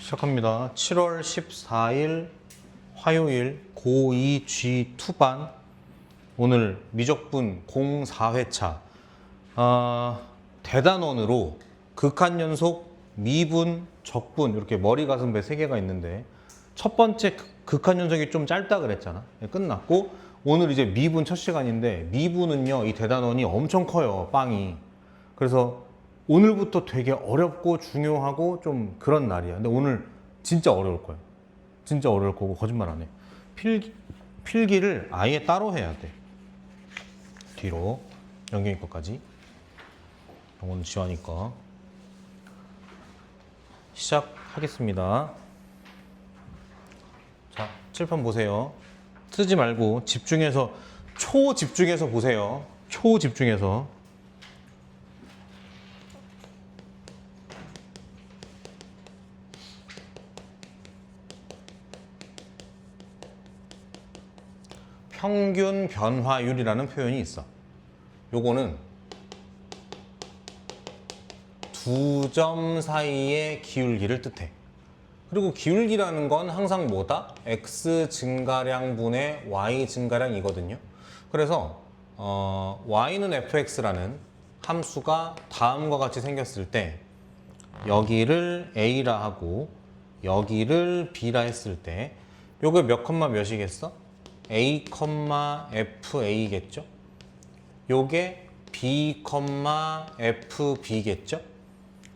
시작합니다. 7월 14일 화요일 고2 G2반 오늘 미적분 04회차 대단원으로 극한연속, 미분, 적분 이렇게 머리, 가슴, 배 3개가 있는데 첫 번째 극한연속이 좀 짧다 그랬잖아. 끝났고 오늘 이제 미분 첫 시간인데 미분은요 이 대단원이 엄청 커요. 빵이. 그래서 오늘부터 되게 어렵고 중요하고 좀 그런 날이야. 근데 오늘 진짜 어려울 거야. 진짜 어려울 거고 거짓말 안 해. 필기를 아예 따로 해야 돼. 뒤로 연경이 거까지. 이건 지환이 거. 시작하겠습니다. 자, 칠판 보세요. 쓰지 말고 집중해서 초집중해서 보세요. 초집중해서. 평균 변화율이라는 표현이 있어. 요거는 두 점 사이의 기울기를 뜻해. 그리고 기울기라는 건 항상 뭐다? x 증가량분의 y 증가량이거든요. 그래서 y는 fx라는 함수가 다음과 같이 생겼을 때 여기를 a라 하고 여기를 b라 했을 때 요게 몇 컴마 몇이겠어? a, fa겠죠? 요게 b, fb겠죠?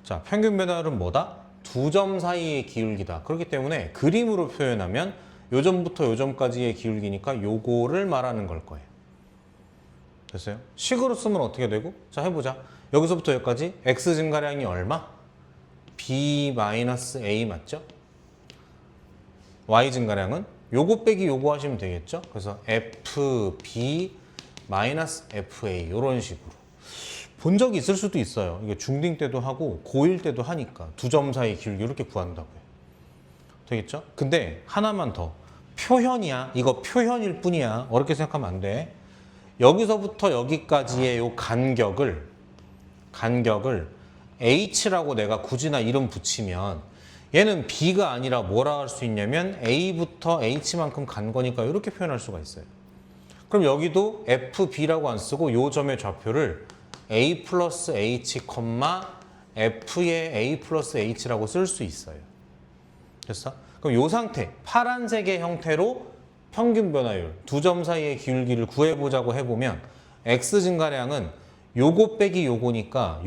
자, 평균 변화율은 뭐다? 두 점 사이의 기울기다. 그렇기 때문에 그림으로 표현하면 요점부터 요점까지의 기울기니까 요거를 말하는 걸 거예요. 됐어요? 식으로 쓰면 어떻게 되고? 자, 해보자. 여기서부터 여기까지 x 증가량이 얼마? b-a 맞죠? y 증가량은 요거 빼기 요거 하시면 되겠죠? 그래서 FB FA 이런 식으로 본 적이 있을 수도 있어요. 이게 중딩 때도 하고 고1 때도 하니까 두 점 사이 기울기 이렇게 구한다고요. 되겠죠? 근데 하나만 더. 표현이야. 이거 표현일 뿐이야. 어렵게 생각하면 안 돼. 여기서부터 여기까지의 요 간격을 H라고 내가 굳이나 이름 붙이면 얘는 B가 아니라 뭐라 할 수 있냐면 A부터 H만큼 간 거니까 이렇게 표현할 수가 있어요. 그럼 여기도 FB라고 안 쓰고 요 점의 좌표를 A 플러스 H, F의 A 플러스 H라고 쓸 수 있어요. 됐어? 그럼 요 상태, 파란색의 형태로 평균 변화율, 두 점 사이의 기울기를 구해보자고 해보면 X 증가량은 요거 빼기 요거니까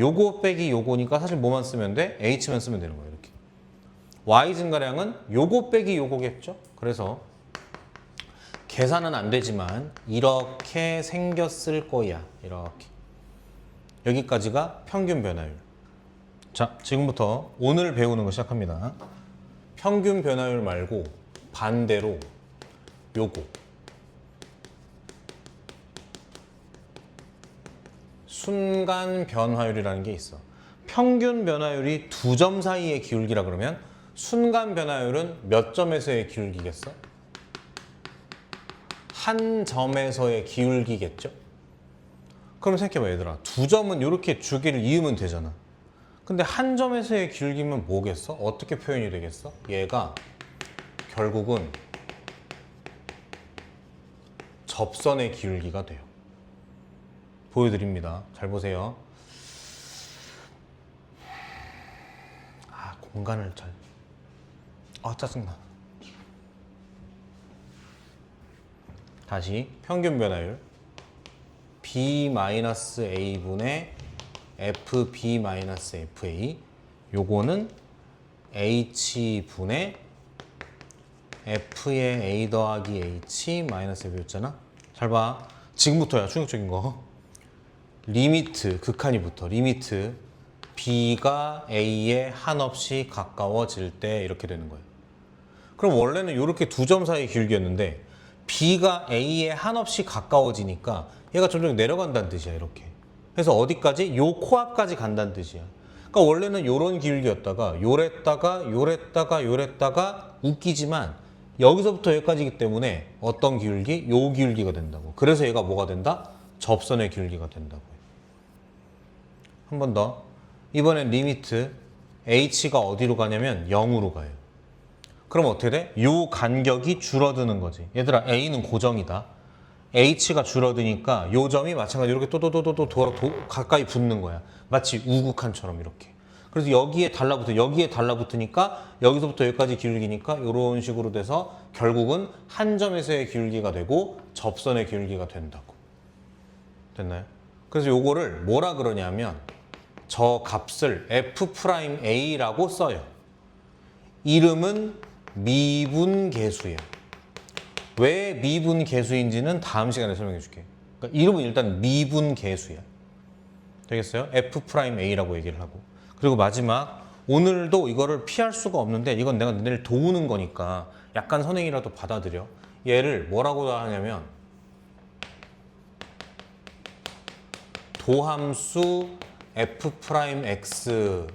사실 뭐만 쓰면 돼? H만 쓰면 되는 거예요. 이렇게. Y 증가량은 요거 빼기 요거겠죠? 그래서 계산은 안 되지만 이렇게 생겼을 거야. 이렇게. 여기까지가 평균 변화율. 자, 지금부터 오늘 배우는 거 시작합니다. 평균 변화율 말고 반대로 요거. 순간 변화율이라는 게 있어. 평균 변화율이 두 점 사이의 기울기라 그러면 순간 변화율은 몇 점에서의 기울기겠어? 한 점에서의 기울기겠죠? 그럼 생각해봐 얘들아. 두 점은 이렇게 주기를 이으면 되잖아. 근데 한 점에서의 기울기면 뭐겠어? 어떻게 표현이 되겠어? 얘가 결국은 접선의 기울기가 돼요. 보여드립니다. 잘 보세요. 공간을 잘... 짜증나. 다시 평균 변화율 B-A분의 FB-FA 요거는 H분의 F의 A 더하기 H 마이너스 F였잖아. 잘 봐. 지금부터야 충격적인 거. 리미트, 극한이 붙어. 리미트 B가 A에 한없이 가까워질 때 이렇게 되는 거예요. 그럼 원래는 이렇게 두 점 사이 기울기였는데 B가 A에 한없이 가까워지니까 얘가 점점 내려간다는 뜻이야. 이렇게. 그래서 어디까지? 요 코앞까지 간다는 뜻이야. 그러니까 원래는 요런 기울기였다가 요랬다가 웃기지만 여기서부터 여기까지이기 때문에 어떤 기울기? 요 기울기가 된다고. 그래서 얘가 뭐가 된다? 접선의 기울기가 된다고요. 한 번 더. 이번엔 리미트 H가 어디로 가냐면 0으로 가요. 그럼 어떻게 돼? 요 간격이 줄어드는 거지. 얘들아, A는 고정이다. H가 줄어드니까 요 점이 마찬가지로 이렇게 또또또또 가까이 붙는 거야. 마치 우극한처럼 이렇게. 그래서 여기에 달라붙으니까 여기서부터 여기까지 기울기니까 이런 식으로 돼서 결국은 한 점에서의 기울기가 되고 접선의 기울기가 된다고. 됐나요? 그래서 요거를 뭐라 그러냐면 저 값을 F'A라고 써요. 이름은 미분계수예요. 왜 미분계수인지는 다음 시간에 설명해 줄게요. 그러니까 이름은 일단 미분계수야. 되겠어요? F'A라고 얘기를 하고. 그리고 마지막, 오늘도 이거를 피할 수가 없는데 이건 내가 너네를 도우는 거니까 약간 선행이라도 받아들여. 얘를 뭐라고 하냐면 도함수 F'X의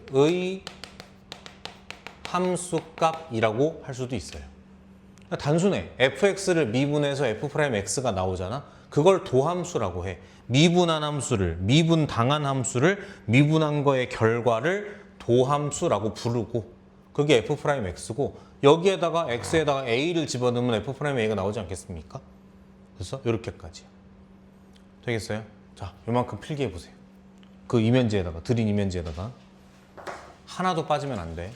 함수값이라고 할 수도 있어요. 단순해. fx를 미분해서 f'x가 나오잖아. 그걸 도함수라고 해. 미분한 함수를, 미분당한 함수를 미분한 거의 결과를 도함수라고 부르고 그게 f'x고 여기에다가 x에다가 a를 집어넣으면 f'a가 나오지 않겠습니까? 그래서 이렇게까지. 되겠어요? 자, 요만큼 필기해 보세요. 그 이면지에다가, 드린 이면지에다가 하나도 빠지면 안 돼.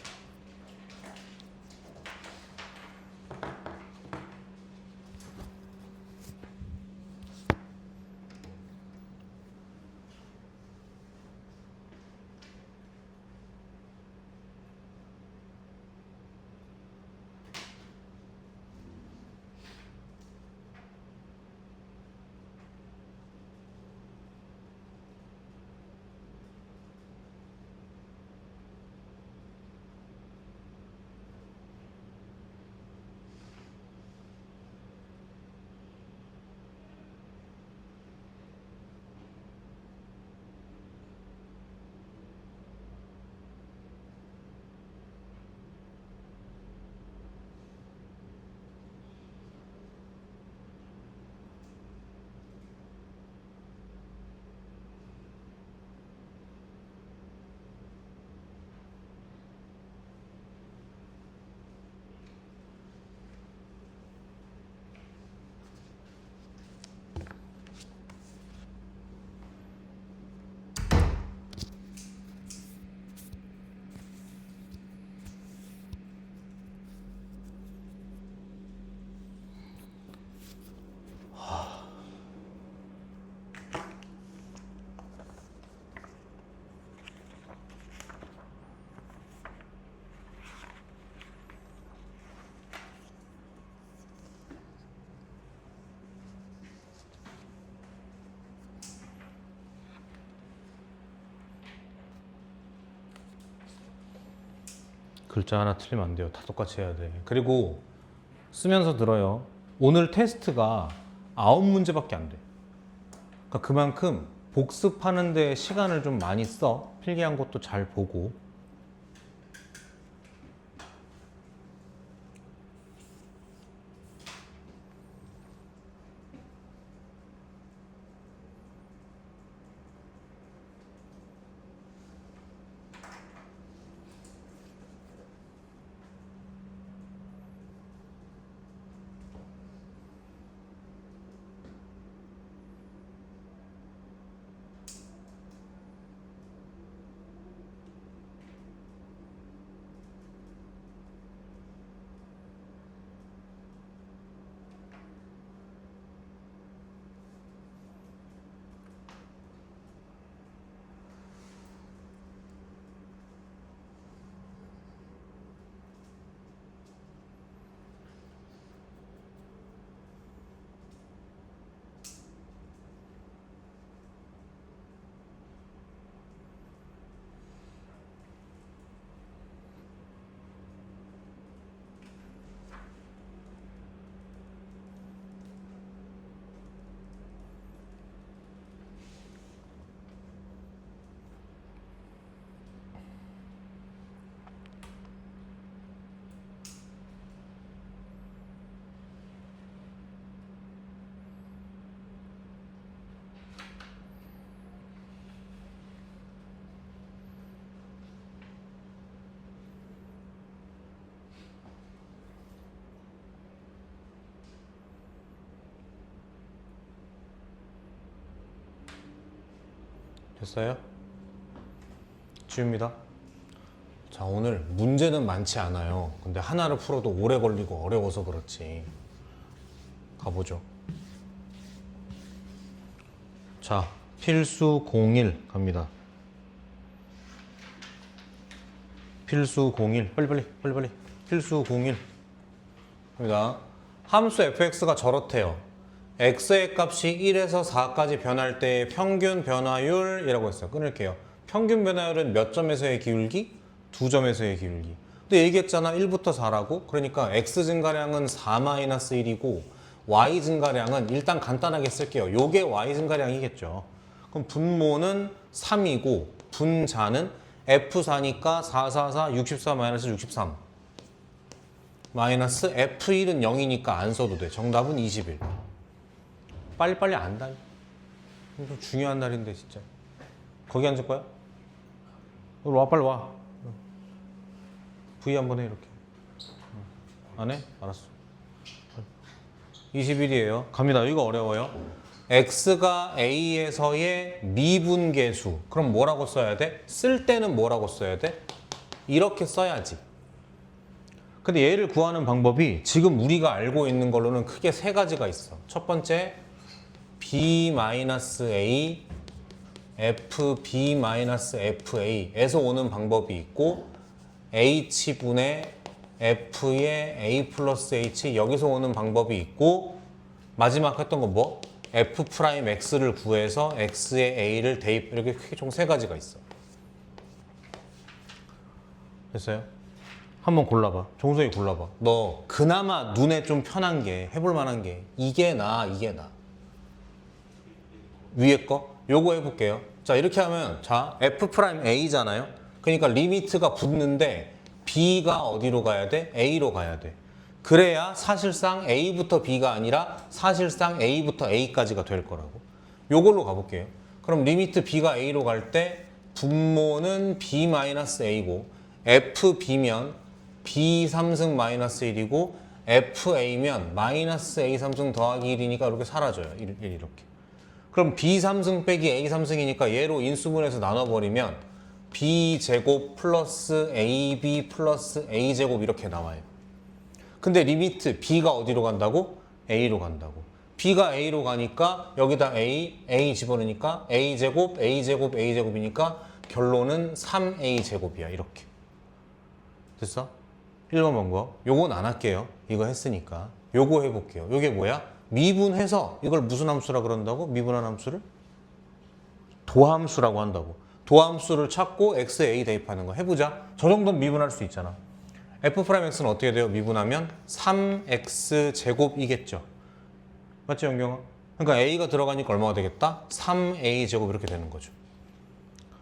글자 하나 틀리면 안 돼요. 다 똑같이 해야 돼. 그리고 쓰면서 들어요. 오늘 테스트가 9문제밖에 안 돼. 그러니까 그만큼 복습하는 데 시간을 좀 많이 써. 필기한 것도 잘 보고. 됐어요? 지웁니다. 자, 오늘 문제는 많지 않아요. 근데 하나를 풀어도 오래 걸리고 어려워서 그렇지. 가보죠. 자, 필수 01 갑니다. 필수 01 빨리빨리. 필수 01 갑니다. 함수 fx가 저렇대요. x의 값이 1에서 4까지 변할 때의 평균 변화율이라고 했어요. 끊을게요. 평균 변화율은 몇 점에서의 기울기? 2점에서의 기울기. 근데 얘기했잖아. 1부터 4라고. 그러니까 x 증가량은 4-1이고 y 증가량은 일단 간단하게 쓸게요. 요게 y 증가량이겠죠. 그럼 분모는 3이고 분자는 F4니까 4, 4, 4, 64 마이너스 63 마이너스 F1은 0이니까 안 써도 돼. 정답은 21. 빨리빨리 안다. 좀 중요한 날인데 진짜. 거기 앉을 거야? 여기 와, 빨리 와. V 한번 해 이렇게. 안 해? 알았어. 21이에요. 갑니다. 이거 어려워요. x가 a에서의 미분계수. 그럼 뭐라고 써야 돼? 쓸 때는 뭐라고 써야 돼? 이렇게 써야지. 근데 얘를 구하는 방법이 지금 우리가 알고 있는 걸로는 크게 세 가지가 있어. 첫 번째, b-a, fb-fa에서 오는 방법이 있고 h분의 f의 a 플러스 h 여기서 오는 방법이 있고 마지막 했던 거 뭐? f'x를 구해서 x의 a를 대입 이렇게 크게 총 세 가지가 있어. 됐어요? 한번 골라봐. 종석이 골라봐. 너 그나마 눈에 좀 편한 게 해볼 만한 게 이게 나 이게 나 위에 거 요거 해볼게요. 자 이렇게 하면 자 f'a잖아요. 그러니까 리미트가 붙는데 b가 어디로 가야 돼? a로 가야 돼. 그래야 사실상 a부터 b가 아니라 사실상 a부터 a까지가 될 거라고. 요걸로 가볼게요. 그럼 리미트 b가 a로 갈 때 분모는 b-a고 fb면 b 3승 마이너스 1이고 fa면 마이너스 a 3승 더하기 1이니까 이렇게 사라져요. 1 이렇게. 그럼 b 3승 빼기 a 3승이니까 얘로 인수분해서 나눠버리면 b제곱 플러스 ab 플러스 a제곱 이렇게 나와요. 근데 리미트 b가 어디로 간다고? a로 간다고. b가 a로 가니까 여기다 a 집어넣으니까 a제곱 a제곱 a제곱이니까 결론은 3a제곱이야. 이렇게. 됐어? 1번 번거. 요건 안 할게요. 이거 했으니까. 요거 해볼게요. 요게 뭐야? 미분해서 이걸 무슨 함수라 그런다고? 미분한 함수를? 도함수라고 한다고. 도함수를 찾고 xa 대입하는 거 해보자. 저 정도는 미분할 수 있잖아. f'x는 어떻게 돼요? 미분하면 3x제곱이겠죠. 맞지, 영경아? 그러니까 a가 들어가니까 얼마가 되겠다? 3a제곱 이렇게 되는 거죠.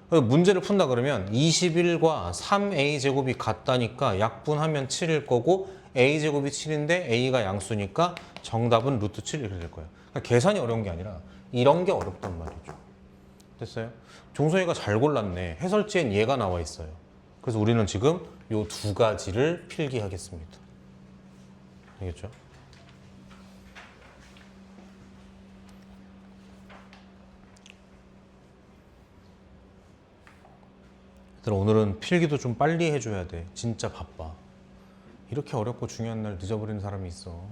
문제를 푼다 그러면 21과 3a제곱이 같다니까 약분하면 7일 거고 a제곱이 7인데 a가 양수니까 정답은 루트 7 이렇게 될 거예요. 그러니까 계산이 어려운 게 아니라 이런 게 어렵단 말이죠. 됐어요? 종소이가 잘 골랐네. 해설지엔 얘가 나와 있어요. 그래서 우리는 지금 요 두 가지를 필기하겠습니다. 알겠죠? 얘들아, 오늘은 필기도 좀 빨리 해줘야 돼. 진짜 바빠. 이렇게 어렵고 중요한 날 늦어버리는 사람이 있어.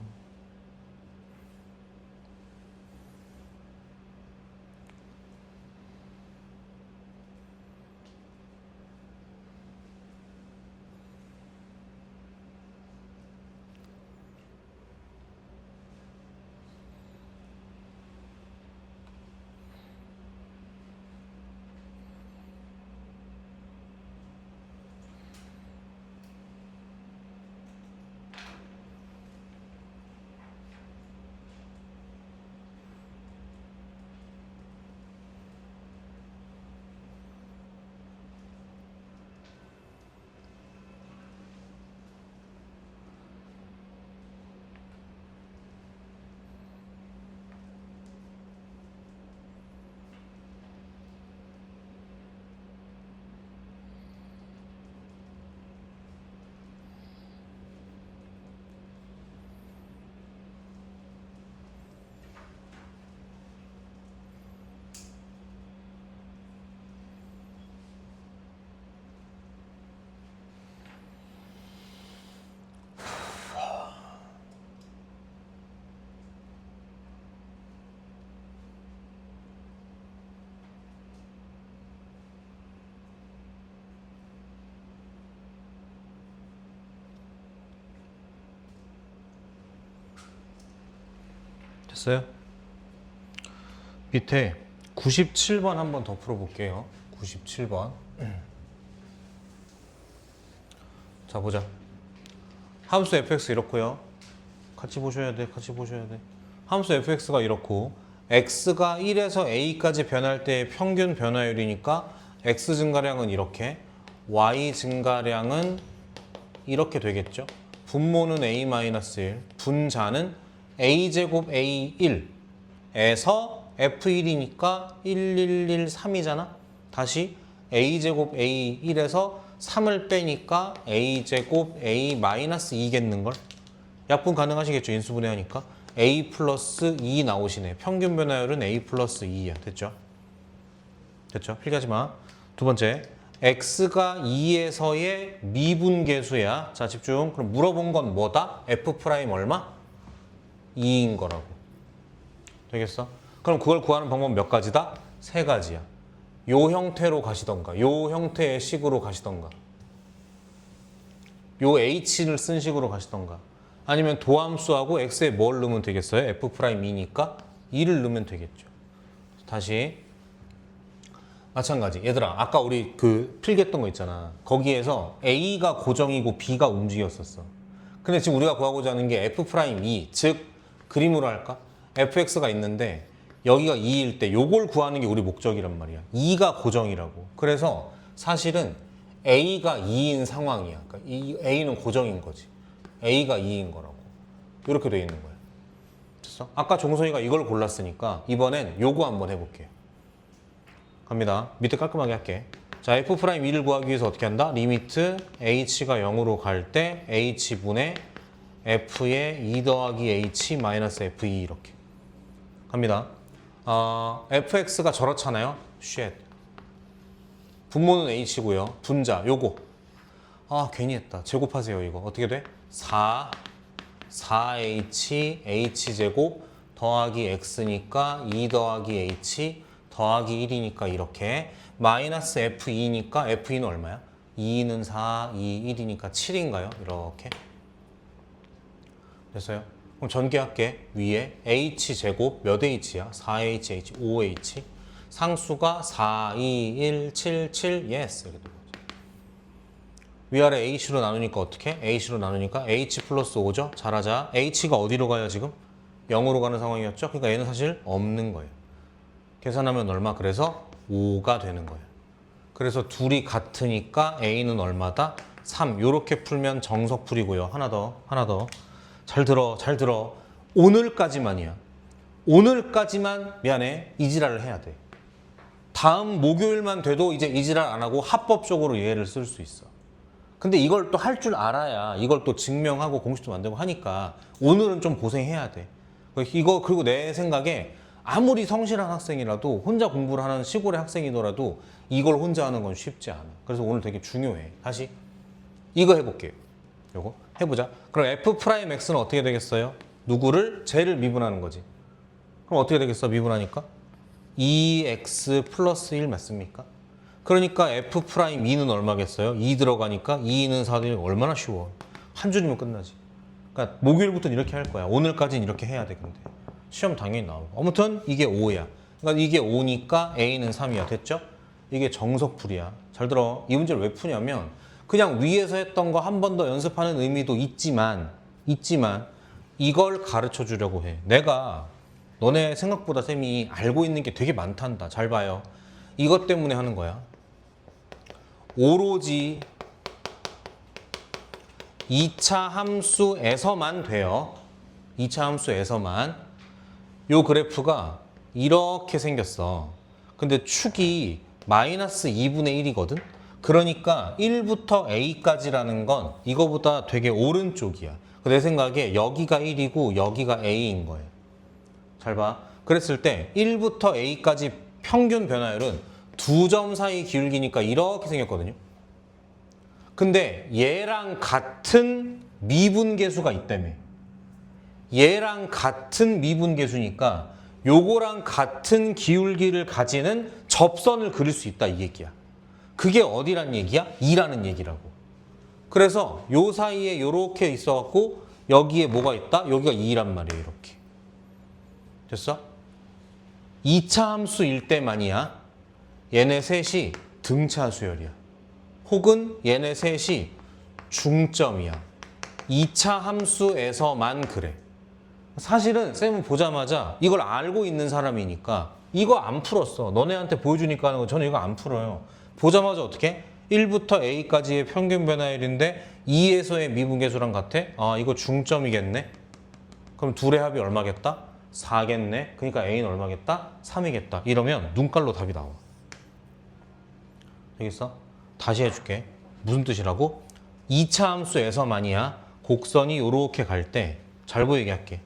됐어요? 밑에 97번 한번 더 풀어볼게요. 97번. 자, 보자. 함수 fx 이렇고요. 같이 보셔야 돼. 함수 fx가 이렇고 x가 1에서 a까지 변할 때의 평균 변화율이니까 x 증가량은 이렇게, y 증가량은 이렇게 되겠죠. 분모는 a-1, 분자는 a제곱 a1에서 f1이니까 1113이잖아. 다시 a제곱 a1에서 3을 빼니까 a제곱 a-2겠는걸? 약분 가능하시겠죠? 인수분해하니까. a 플러스 2 나오시네. 평균 변화율은 a 플러스 2야. 됐죠? 필기하지 마. 두 번째, x가 2에서의 미분계수야. 자, 집중. 그럼 물어본 건 뭐다? f 프라임 얼마? 2인 거라고. 되겠어? 그럼 그걸 구하는 방법 몇 가지다? 세 가지야. 요 형태로 가시던가, 요 형태의 식으로 가시던가, 요 h를 쓴 식으로 가시던가, 아니면 도함수하고 x에 뭘 넣으면 되겠어요? f'2니까 2를 넣으면 되겠죠. 다시 마찬가지. 얘들아, 아까 우리 그 필기했던 거 있잖아. 거기에서 a가 고정이고 b가 움직였었어. 근데 지금 우리가 구하고자 하는 게 f'2, 즉 그림으로 할까? fx가 있는데 여기가 2일 때 요걸 구하는 게 우리 목적이란 말이야. 2가 고정이라고. 그래서 사실은 a가 2인 상황이야. 그러니까 이 a는 고정인 거지. a가 2인 거라고. 이렇게 돼 있는 거야. 됐어? 아까 종소이가 이걸 골랐으니까 이번엔 요거 한번 해볼게요. 갑니다. 밑에 깔끔하게 할게. 자, f'2를 구하기 위해서 어떻게 한다? 리미트 h가 0으로 갈 때 h분의 f의 2 더하기 h 마이너스 f2 이렇게. 갑니다. fx가 저렇잖아요. 쉣. 분모는 h고요. 분자 요거. 괜히 했다. 제곱하세요. 이거 어떻게 돼? 4h h제곱 더하기 x니까 2 더하기 h 더하기 1이니까 이렇게, 마이너스 f2니까 f2는 얼마야? 2는 4, 2, 1이니까 7인가요? 이렇게. 됐어요? 그럼 전개할게. 위에 h제곱 몇 h야? 4hh, 5h. 상수가 4, 2, 1, 7, 7, yes. 이렇게 되는 거죠. 위아래 h로 나누니까 어떻게? h로 나누니까 h 플러스 5죠? 잘하자. h가 어디로 가요 지금? 0으로 가는 상황이었죠? 그러니까 얘는 사실 없는 거예요. 계산하면 얼마? 그래서 5가 되는 거예요. 그래서 둘이 같으니까 a는 얼마다? 3. 이렇게 풀면 정석풀이고요. 하나 더. 잘 들어. 오늘까지만이야. 오늘까지만 미안해. 이지랄을 해야 돼. 다음 목요일만 돼도 이제 이지랄 안 하고 합법적으로 얘를 쓸 수 있어. 근데 이걸 또 할 줄 알아야 이걸 또 증명하고 공식도 만들고 하니까 오늘은 좀 고생해야 돼. 이거 그리고 내 생각에 아무리 성실한 학생이라도 혼자 공부를 하는 시골의 학생이더라도 이걸 혼자 하는 건 쉽지 않아. 그래서 오늘 되게 중요해. 다시 이거 해볼게요. 요거 해보자. 그럼 f'x는 어떻게 되겠어요? 누구를? 쟤를 미분하는 거지. 그럼 어떻게 되겠어? 미분하니까 2x 플러스 1 맞습니까? 그러니까 f'2는 얼마겠어요? 2 들어가니까 2는 4는 얼마나 쉬워. 한 줄이면 끝나지. 그러니까 목요일부터는 이렇게 할 거야. 오늘까지는 이렇게 해야 돼. 근데 시험 당연히 나오고. 아무튼 이게 5야. 그러니까 이게 5니까 a는 3이야. 됐죠? 이게 정석풀이야. 잘 들어. 이 문제를 왜 푸냐면 그냥 위에서 했던 거 한 번 더 연습하는 의미도 있지만 이걸 가르쳐 주려고 해. 내가 너네 생각보다 쌤이 알고 있는 게 되게 많단다. 잘 봐요. 이것 때문에 하는 거야. 오로지 2차 함수에서만 돼요. 2차 함수에서만. 요 그래프가 이렇게 생겼어. 근데 축이 마이너스 2분의 1이거든? 그러니까 1부터 a까지라는 건 이거보다 되게 오른쪽이야. 내 생각에 여기가 1이고 여기가 a인 거예요. 잘 봐. 그랬을 때 1부터 a까지 평균 변화율은 2점 사이 기울기니까 이렇게 생겼거든요. 근데 얘랑 같은 미분계수가 있다며. 얘랑 같은 미분계수니까 요거랑 같은 기울기를 가지는 접선을 그릴 수 있다 이 얘기야. 그게 어디란 얘기야? 2라는 얘기라고. 그래서 요 사이에 요렇게 있어갖고 여기에 뭐가 있다? 여기가 2란 말이에요. 이렇게. 됐어? 2차 함수일 때만이야. 얘네 셋이 등차 수열이야. 혹은 얘네 셋이 중점이야. 2차 함수에서만 그래. 사실은 쌤은 보자마자 이걸 알고 있는 사람이니까 이거 안 풀었어. 너네한테 보여주니까 하는 거 저는 이거 안 풀어요. 보자마자 어떻게? 1부터 A까지의 평균 변화율인데 2에서의 미분계수랑 같아? 아, 이거 중점이겠네? 그럼 둘의 합이 얼마겠다? 4겠네? 그러니까 A는 얼마겠다? 3이겠다. 이러면 눈깔로 답이 나와. 되겠어? 다시 해줄게. 무슨 뜻이라고? 2차 함수에서만이야. 곡선이 이렇게 갈 때 잘 보이게 할게.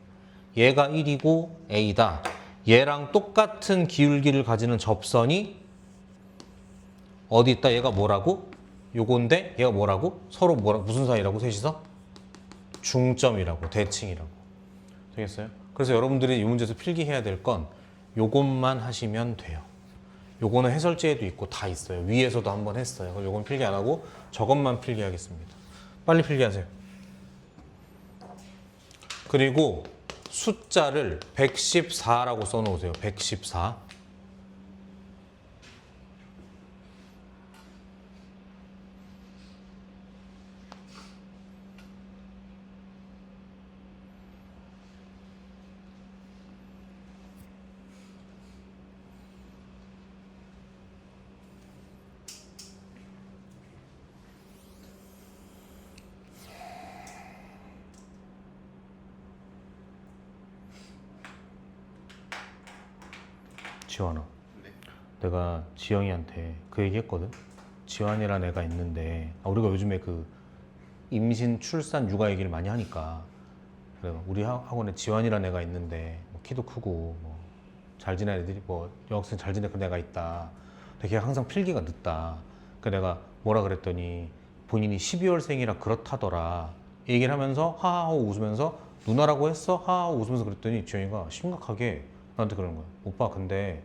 얘가 1이고 A다. 얘랑 똑같은 기울기를 가지는 접선이 어디 있다? 얘가 뭐라고? 요건데 얘가 뭐라고? 서로 무슨 사이라고? 셋이서? 중점이라고, 대칭이라고. 되겠어요? 그래서 여러분들이 이 문제에서 필기해야 될 건 요것만 하시면 돼요. 요거는 해설지에도 있고 다 있어요. 위에서도 한번 했어요. 그럼 요건 필기 안 하고 저것만 필기하겠습니다. 빨리 필기하세요. 그리고 숫자를 114라고 써놓으세요. 114. 지환아, 네. 내가 지영이한테 그 얘기 했거든. 지환이라는 애가 있는데 우리가 요즘에 그 임신, 출산, 육아 얘기를 많이 하니까 그래 우리 학원에 지환이라는 애가 있는데 뭐 키도 크고 뭐 잘 지내는 애들이 뭐 여학생 잘 지내는 애가 있다. 근데 걔가 항상 필기가 늦다. 그 내가 뭐라 그랬더니 본인이 12월생이라 그렇다더라. 이 얘기를 하면서 하하하고 웃으면서 누나라고 했어? 하하하고 웃으면서 그랬더니 지영이가 심각하게 나한테 그러는 거야. 오빠 근데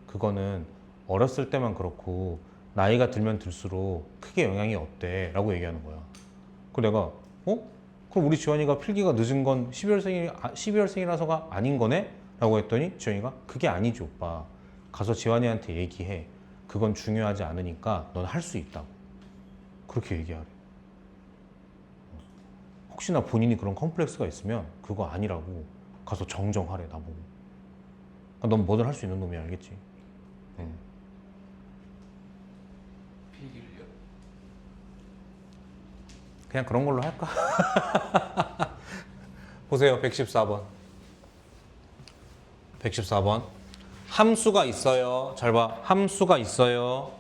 그거는 어렸을 때만 그렇고 나이가 들면 들수록 크게 영향이 없대 라고 얘기하는 거야. 그 내가 그럼 우리 지원이가 필기가 늦은 건 12월생이라서가 아닌 거네? 라고 했더니 지원이가 그게 아니지 오빠. 가서 지환이한테 얘기해. 그건 중요하지 않으니까 넌 할 수 있다고. 그렇게 얘기하래. 혹시나 본인이 그런 컴플렉스가 있으면 그거 아니라고 가서 정정하래 나보고. 넌 뭐든 할 수 있는 놈이 알겠지? 응. 필기를요? 그냥 그런 걸로 할까? 보세요. 114번. 114번. 함수가 있어요. 잘 봐. 함수가 있어요.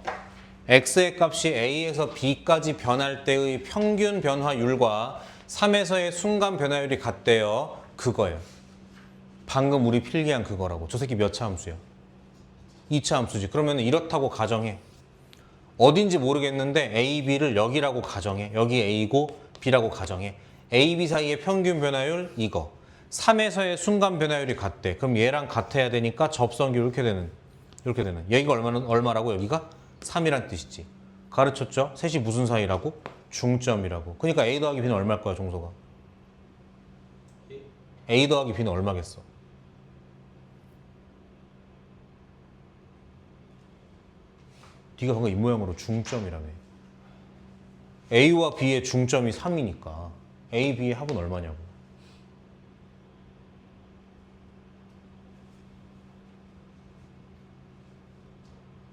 x의 값이 a에서 b까지 변할 때의 평균 변화율과 3에서의 순간 변화율이 같대요. 그거예요. 방금 우리 필기한 그거라고. 저 새끼 몇 차 함수야? 2차 함수지. 그러면 이렇다고 가정해. 어딘지 모르겠는데 A, B를 여기라고 가정해. 여기 A고 B라고 가정해. A, B 사이의 평균 변화율 이거. 3에서의 순간 변화율이 같대. 그럼 얘랑 같아야 되니까 접선기 이렇게 되는. 여기가 얼마라고? 여기가 3이란 뜻이지. 가르쳤죠? 셋이 무슨 사이라고? 중점이라고. 그러니까 A 더하기 B는 얼마일 거야, 종소가? A 더하기 B는 얼마겠어? 네가 방금 이 모양으로 중점이라며. A와 B의 중점이 3이니까 A, B의 합은 얼마냐고.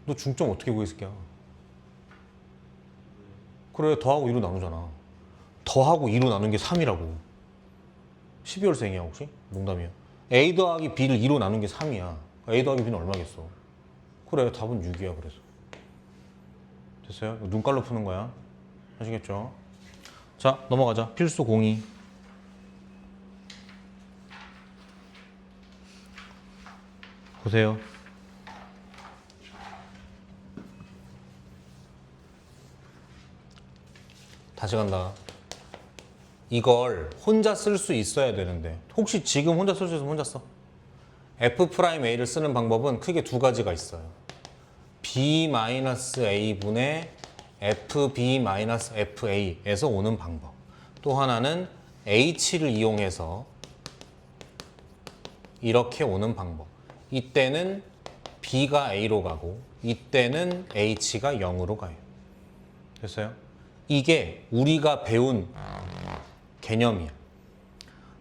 너 중점 어떻게 구했을 거야? 그래, 더하고 2로 나누잖아. 더하고 2로 나눈 게 3이라고. 12월생이야 혹시? 농담이야. A 더하기 B를 2로 나눈 게 3이야. A 더하기 B는 얼마겠어? 그래, 답은 6이야. 그래서 됐어요? 눈깔로 푸는 거야. 아시겠죠? 자, 넘어가자. 필수 공이. 보세요. 다시 간다. 이걸 혼자 쓸 수 있어야 되는데 혹시 지금 혼자 쓸 수 있으면 혼자 써. F'A를 쓰는 방법은 크게 두 가지가 있어요. B-A분의 FB-FA에서 오는 방법. 또 하나는 H를 이용해서 이렇게 오는 방법. 이때는 B가 A로 가고 이때는 H가 0으로 가요. 됐어요? 이게 우리가 배운 개념이야.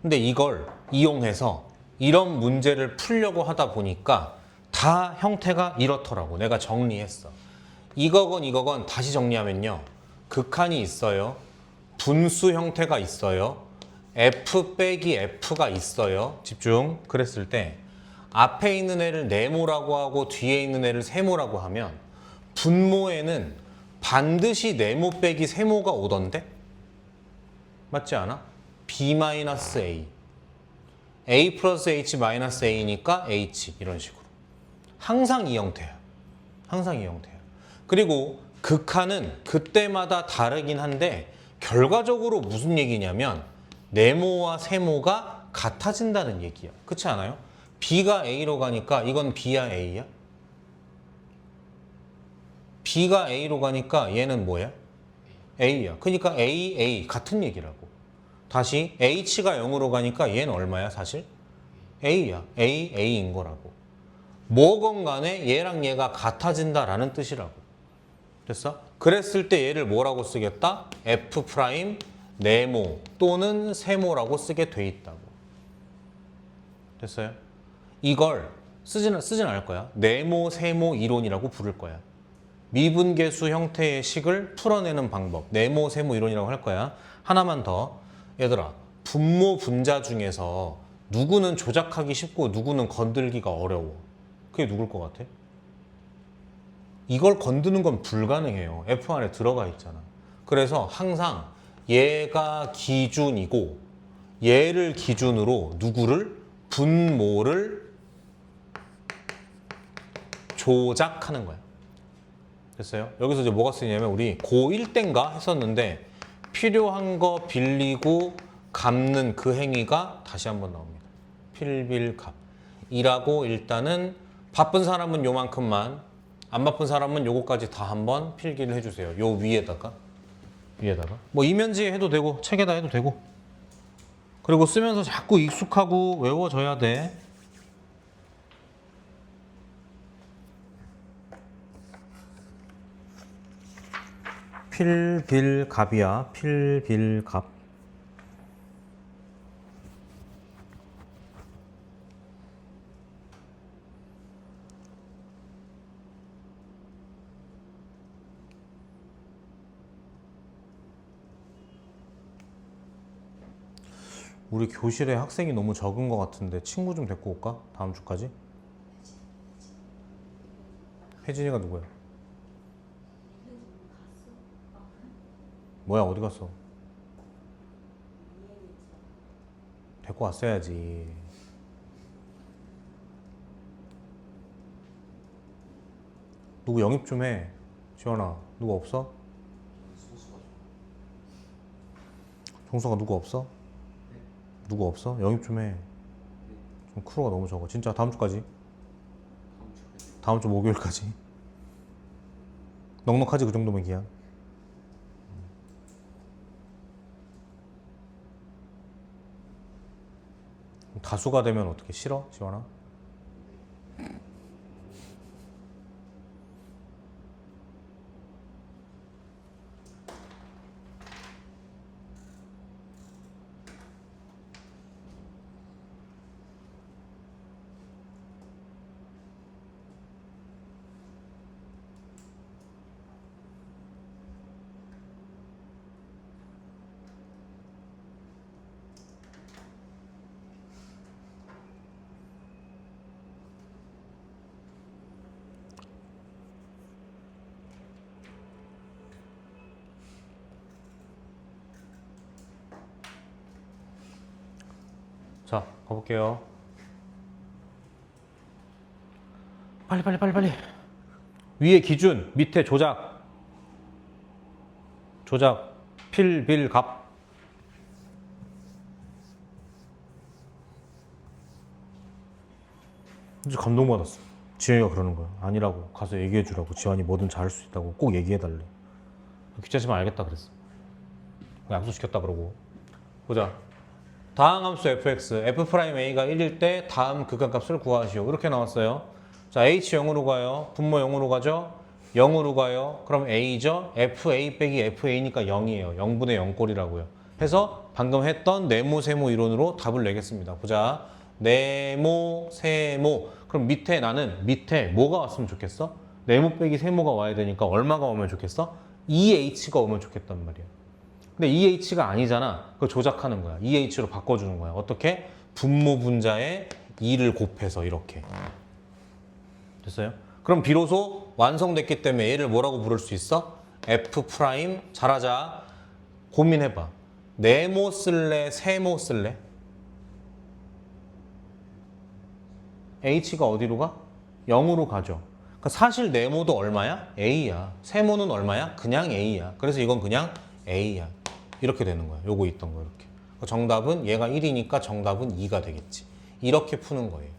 근데 이걸 이용해서 이런 문제를 풀려고 하다 보니까 다 형태가 이렇더라고. 내가 정리했어. 이거건 다시 정리하면요. 극한이 있어요. 분수 형태가 있어요. F 빼기 F가 있어요. 집중. 그랬을 때 앞에 있는 애를 네모라고 하고 뒤에 있는 애를 세모라고 하면 분모에는 반드시 네모 빼기 세모가 오던데? 맞지 않아? B-A A 플러스 H 마이너스 A니까 H 이런 식으로 항상 이 형태야. 항상 이 형태야. 그리고 극한은 그때마다 다르긴 한데 결과적으로 무슨 얘기냐면 네모와 세모가 같아진다는 얘기야. 그렇지 않아요? B가 A로 가니까 이건 B야 A야? B가 A로 가니까 얘는 뭐야? A야. 그러니까 A 같은 얘기라고. 다시 H가 0으로 가니까 얘는 얼마야 사실? A야. A인 거라고. 뭐건 간에 얘랑 얘가 같아진다라는 뜻이라고. 됐어? 그랬을 때 얘를 뭐라고 쓰겠다? F' 네모 또는 세모라고 쓰게 돼 있다고. 됐어요? 이걸 쓰진 않을 거야. 네모, 세모 이론이라고 부를 거야. 미분계수 형태의 식을 풀어내는 방법. 네모, 세모 이론이라고 할 거야. 하나만 더. 얘들아, 분모, 분자 중에서 누구는 조작하기 쉽고 누구는 건들기가 어려워. 그게 누굴 것 같아? 이걸 건드는 건 불가능해요. F 안에 들어가 있잖아. 그래서 항상 얘가 기준이고 얘를 기준으로 누구를? 분모를 조작하는 거야. 됐어요? 여기서 이제 뭐가 쓰이냐면 우리 고1 땐가 했었는데 필요한 거 빌리고 갚는 그 행위가 다시 한번 나옵니다. 필빌갑. 이라고 일단은 바쁜 사람은 요만큼만, 안 바쁜 사람은 요거까지 다 한번 필기를 해주세요. 요 위에다가. 뭐 이면지에 해도 되고 책에다 해도 되고. 그리고 쓰면서 자꾸 익숙하고 외워져야 돼. 필빌갑이야. 필빌갑. 우리 교실에 학생이 너무 적은 것 같은데 친구 좀 데리고 올까? 다음 주까지? 혜진이가 누구야? 뭐야, 어디 갔어? 데리고 왔어야지. 누구 영입 좀 해. 지원아, 누구 없어? 정수가 누구 없어? 누구 없어? 영입 좀 해. 좀 크루가 너무 적어. 진짜 다음 주까지. 다음 주 목요일까지. 넉넉하지 그 정도면 기한. 다수가 되면 어떻게 싫어? 지원아? 자, 가볼게요. 빨리. 위에 기준, 밑에 조작. 필빌갑. 진짜 감동받았어. 지현이가 그러는 거야. 아니라고. 가서 얘기해주라고. 지환이 뭐든 잘할 수 있다고 꼭 얘기해달래. 귀찮지만 알겠다 그랬어. 약속시켰다 그러고. 보자. 다항 함수 fx, f'a가 1일 때 다음 극한값을 구하시오. 이렇게 나왔어요. 자, h 0으로 가요. 분모 0으로 가죠. 0으로 가요. 그럼 a죠. fa 빼기 fa니까 0이에요. 0분의 0꼴이라고요. 해서 방금 했던 네모 세모 이론으로 답을 내겠습니다. 보자. 네모 세모. 그럼 나는 밑에 뭐가 왔으면 좋겠어? 네모 빼기 세모가 와야 되니까 얼마가 오면 좋겠어? 2h가 오면 좋겠단 말이야. 근데 2h가 아니잖아. 그걸 조작하는 거야. 2h로 바꿔주는 거야. 어떻게? 분모 분자에 2를 곱해서 이렇게. 됐어요? 그럼 비로소 완성됐기 때문에 얘를 뭐라고 부를 수 있어? F'. 잘하자. 고민해봐. 네모 쓸래? 세모 쓸래? h가 어디로 가? 0으로 가죠. 그러니까 사실 네모도 얼마야? a야. 세모는 얼마야? 그냥 a야. 그래서 이건 그냥 a야. 이렇게 되는 거야. 요거 있던 거 이렇게. 정답은 얘가 1이니까 정답은 2가 되겠지. 이렇게 푸는 거예요.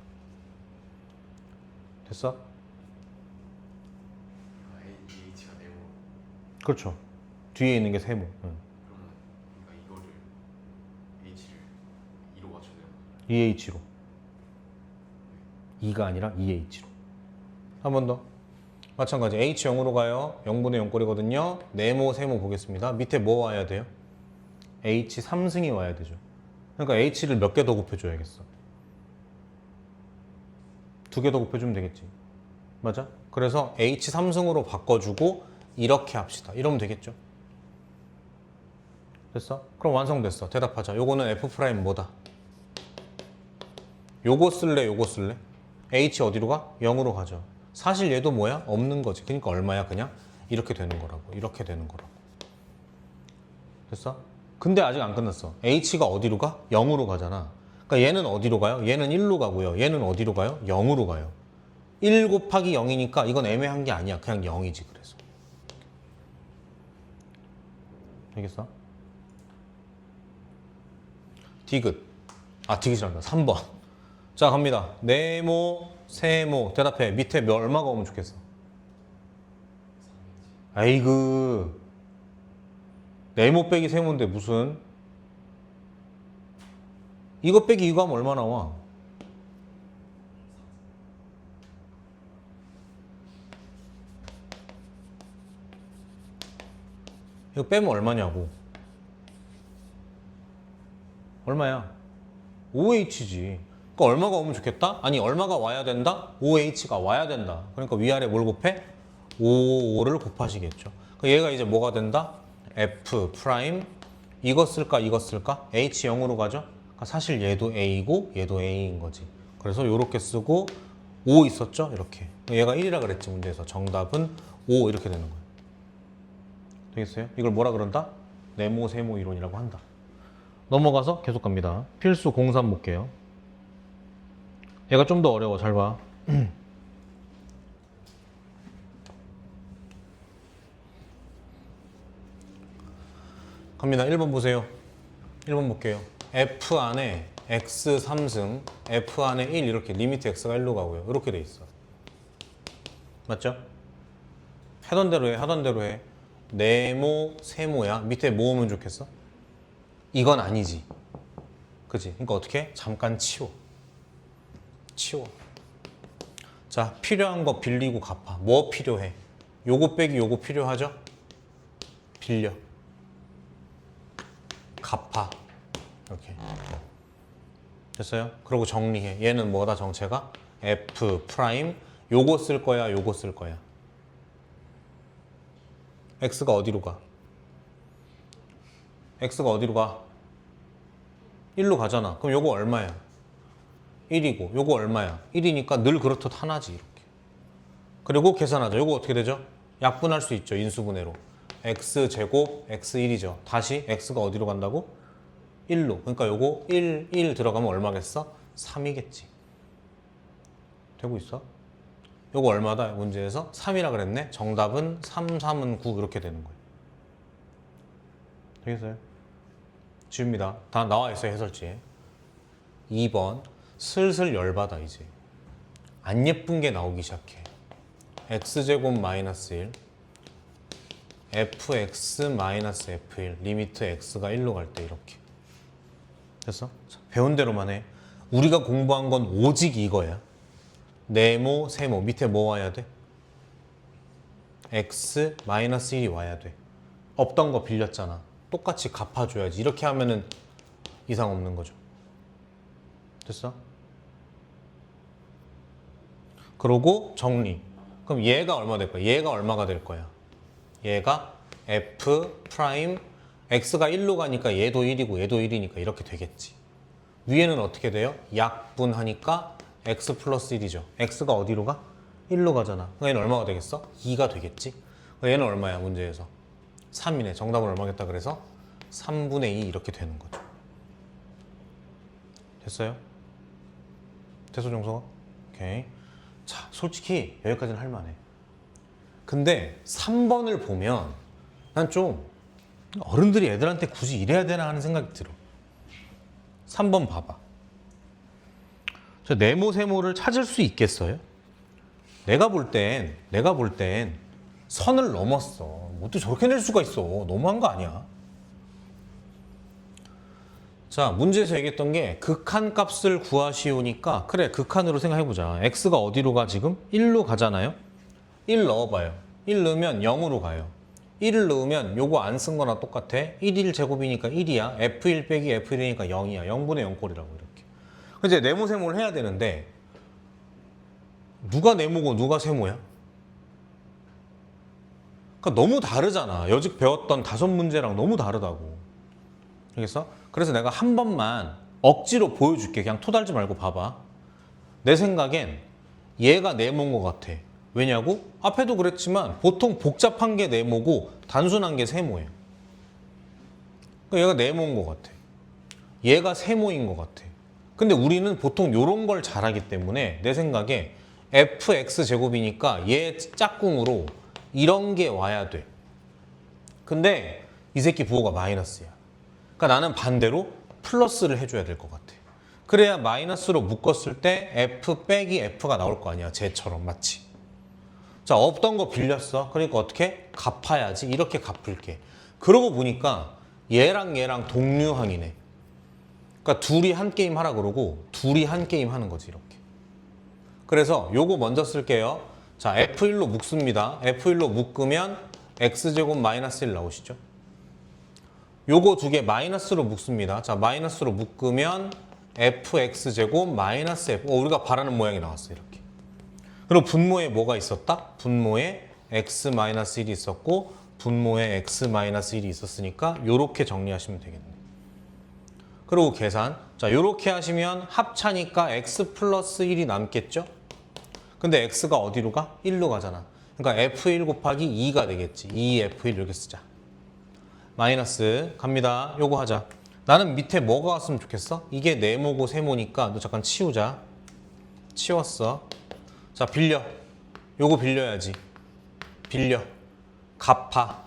됐어? H가 네모. 그렇죠. 뒤에 있는 게 세모. 그러면 그러니까 이거를 H를 2로 맞춰야 되는 거죠. 2h로. 2가 아니라 2h로. 한 번 더. 마찬가지. h 0으로 가요. 0분의 0꼴이거든요. 네모, 세모 보겠습니다. 밑에 뭐 와야 돼요? h 3승이 와야 되죠. 그러니까 h를 몇 개 더 곱해줘야겠어. 2개 더 곱해주면 되겠지. 맞아? 그래서 h 3승으로 바꿔주고 이렇게 합시다. 이러면 되겠죠. 됐어? 그럼 완성됐어. 대답하자. 요거는 f' 뭐다? 요거 쓸래? 요거 쓸래? h 어디로 가? 0으로 가죠. 사실 얘도 뭐야? 없는 거지. 그러니까 얼마야? 그냥 이렇게 되는 거라고. 이렇게 되는 거라고. 됐어? 근데 아직 안 끝났어. h가 어디로 가? 0으로 가잖아. 그러니까 얘는 어디로 가요? 얘는 1로 가고요. 얘는 어디로 가요? 0으로 가요. 1 곱하기 0이니까 이건 애매한 게 아니야. 그냥 0이지. 그래서. 알겠어? 디귿. 디귿이란다. 3번. 자, 갑니다. 네모, 세모. 대답해. 밑에 얼마가 오면 좋겠어? 아이고. 네모 빼기 세모인데 무슨? 이거 빼기 이거 하면 얼마 나와? 이거 빼면 얼마냐고. 얼마야? 5h지. 그러니까 얼마가 오면 좋겠다? 아니 얼마가 와야 된다? 5h가 와야 된다. 그러니까 위아래 뭘 곱해? 5를 곱하시겠죠. 그러니까 얘가 이제 뭐가 된다? F' 이거 쓸까 이거 쓸까? h 0으로 가죠? 그러니까 사실 얘도 a고 얘도 a인 거지. 그래서 이렇게 쓰고 5 있었죠? 이렇게. 얘가 1이라 그랬지 문제에서. 정답은 5 이렇게 되는 거예요. 되겠어요? 이걸 뭐라 그런다? 네모 세모 이론이라고 한다. 넘어가서 계속 갑니다. 필수 03 볼게요. 얘가 좀 더 어려워. 잘 봐. 갑니다. 1번 보세요. 1번 볼게요. F 안에 X 3승, F 안에 1 이렇게 리미트 X가 1로 가고요. 이렇게 돼 있어. 맞죠? 하던 대로 해. 하던 대로 해. 네모, 세모야. 밑에 뭐 오면 좋겠어? 이건 아니지. 그치? 그러니까 어떻게 해? 잠깐 치워. 치워. 자, 필요한 거 빌리고 갚아. 뭐 필요해? 요거 빼기 요거 필요하죠? 빌려. 갚아. 이렇게. 됐어요? 그리고 정리해. 얘는 뭐다 정체가? F'. 요거 쓸 거야, 요거 쓸 거야. X가 어디로 가? X가 어디로 가? 1로 가잖아. 그럼 요거 얼마야? 1이고 요거 얼마야? 1이니까 늘 그렇듯 하나지 이렇게. 그리고 계산하자. 요거 어떻게 되죠? 약분할 수 있죠. 인수분해로. X제곱 X1이죠. 다시 X가 어디로 간다고? 1로. 그러니까 요거 1 들어가면 얼마겠어? 3이겠지. 되고 있어? 요거 얼마다? 문제에서 3이라 그랬네. 정답은 3, 3은 9 이렇게 되는 거예요. 되겠어요? 지웁니다. 다 나와 있어요. 해설지에. 2번. 슬슬 열받아 이제. 안 예쁜 게 나오기 시작해. x제곱 마이너스 1 fx 마이너스 f1 리미트 x가 1로 갈 때 이렇게. 됐어? 자, 배운 대로만 해. 우리가 공부한 건 오직 이거야. 네모, 세모. 밑에 뭐 와야 돼? x 마이너스 1이 와야 돼. 없던 거 빌렸잖아. 똑같이 갚아줘야지. 이렇게 하면은 이상 없는 거죠. 됐어? 그러고 정리. 그럼 얘가 얼마 될 거야? 얘가 얼마가 될 거야? 얘가 f 프라임 x가 1로 가니까 얘도 1이고 얘도 1이니까 이렇게 되겠지. 위에는 어떻게 돼요? 약분하니까 x 플러스 1이죠. x가 어디로 가? 1로 가잖아. 그럼 얘는 얼마가 되겠어? 2가 되겠지. 그럼 얘는 얼마야? 문제에서 3이네. 정답은 얼마겠다 그래서 3분의 2 이렇게 되는 거죠. 됐어요? 됐어 정서가? 오케이. 자, 솔직히 여기까지는 할만해. 근데 3번을 보면 난 좀 어른들이 애들한테 굳이 이래야 되나 하는 생각이 들어. 3번 봐봐. 저 네모 세모를 찾을 수 있겠어요? 내가 볼 땐 선을 넘었어. 어떻게 저렇게 낼 수가 있어? 너무한 거 아니야? 자, 문제에서 얘기했던 게 극한 값을 구하시오니까 그래, 극한으로 생각해보자. x가 어디로 가 지금? 1로 가잖아요? 1 넣어봐요. 1 넣으면 0으로 가요. 1을 넣으면 요거 안 쓴 거나 똑같아. 1일 제곱이니까 1이야. f1 빼기 f1이니까 0이야. 0분의 0꼴이라고 이렇게. 이제 네모 세모를 해야 되는데 누가 네모고 누가 세모야? 그러니까 너무 다르잖아. 여직 배웠던 5문제랑 너무 다르다고. 알겠어? 그래서 내가 한 번만 억지로 보여줄게. 그냥 토달지 말고 봐봐. 내 생각엔 얘가 네모인 것 같아. 왜냐고? 앞에도 그랬지만 보통 복잡한 게 네모고 단순한 게 세모예요. 그러니까 얘가 네모인 것 같아. 얘가 세모인 것 같아. 근데 우리는 보통 이런 걸 잘하기 때문에 내 생각에 fx 제곱이니까 얘 짝꿍으로 이런 게 와야 돼. 근데 이 새끼 부호가 마이너스야. 그러니까 나는 반대로 플러스를 해줘야 될 것 같아. 그래야 마이너스로 묶었을 때 f 빼기 f가 나올 거 아니야. 쟤처럼 마치. 자, 없던 거 빌렸어. 그러니까 어떻게? 갚아야지. 이렇게 갚을게. 그러고 보니까 얘랑 얘랑 동류항이네. 그러니까 둘이 한 게임 하라 그러고 둘이 한 게임 하는 거지 이렇게. 그래서 요거 먼저 쓸게요. 자, f1로 묶습니다. f1로 묶으면 x제곱 마이너스 1 나오시죠? 요거 두 개 마이너스로 묶습니다. 자, 마이너스로 묶으면 fx제곱 마이너스 f. 우리가 바라는 모양이 나왔어 이렇게. 그리고 분모에 뭐가 있었다? 분모에 x-1이 있었고 분모에 x-1이 있었으니까 요렇게 정리하시면 되겠네. 그리고 계산. 자, 요렇게 하시면 합차니까 x 플러스 1이 남겠죠? 근데 x가 어디로 가? 1로 가잖아. 그러니까 f1 곱하기 2가 되겠지. 2f1 이렇게 쓰자. 마이너스 갑니다. 요거 하자. 나는 밑에 뭐가 왔으면 좋겠어? 이게 네모고 세모니까 너 잠깐 치우자. 치웠어. 자, 빌려. 요거 빌려야지. 빌려. 갚아.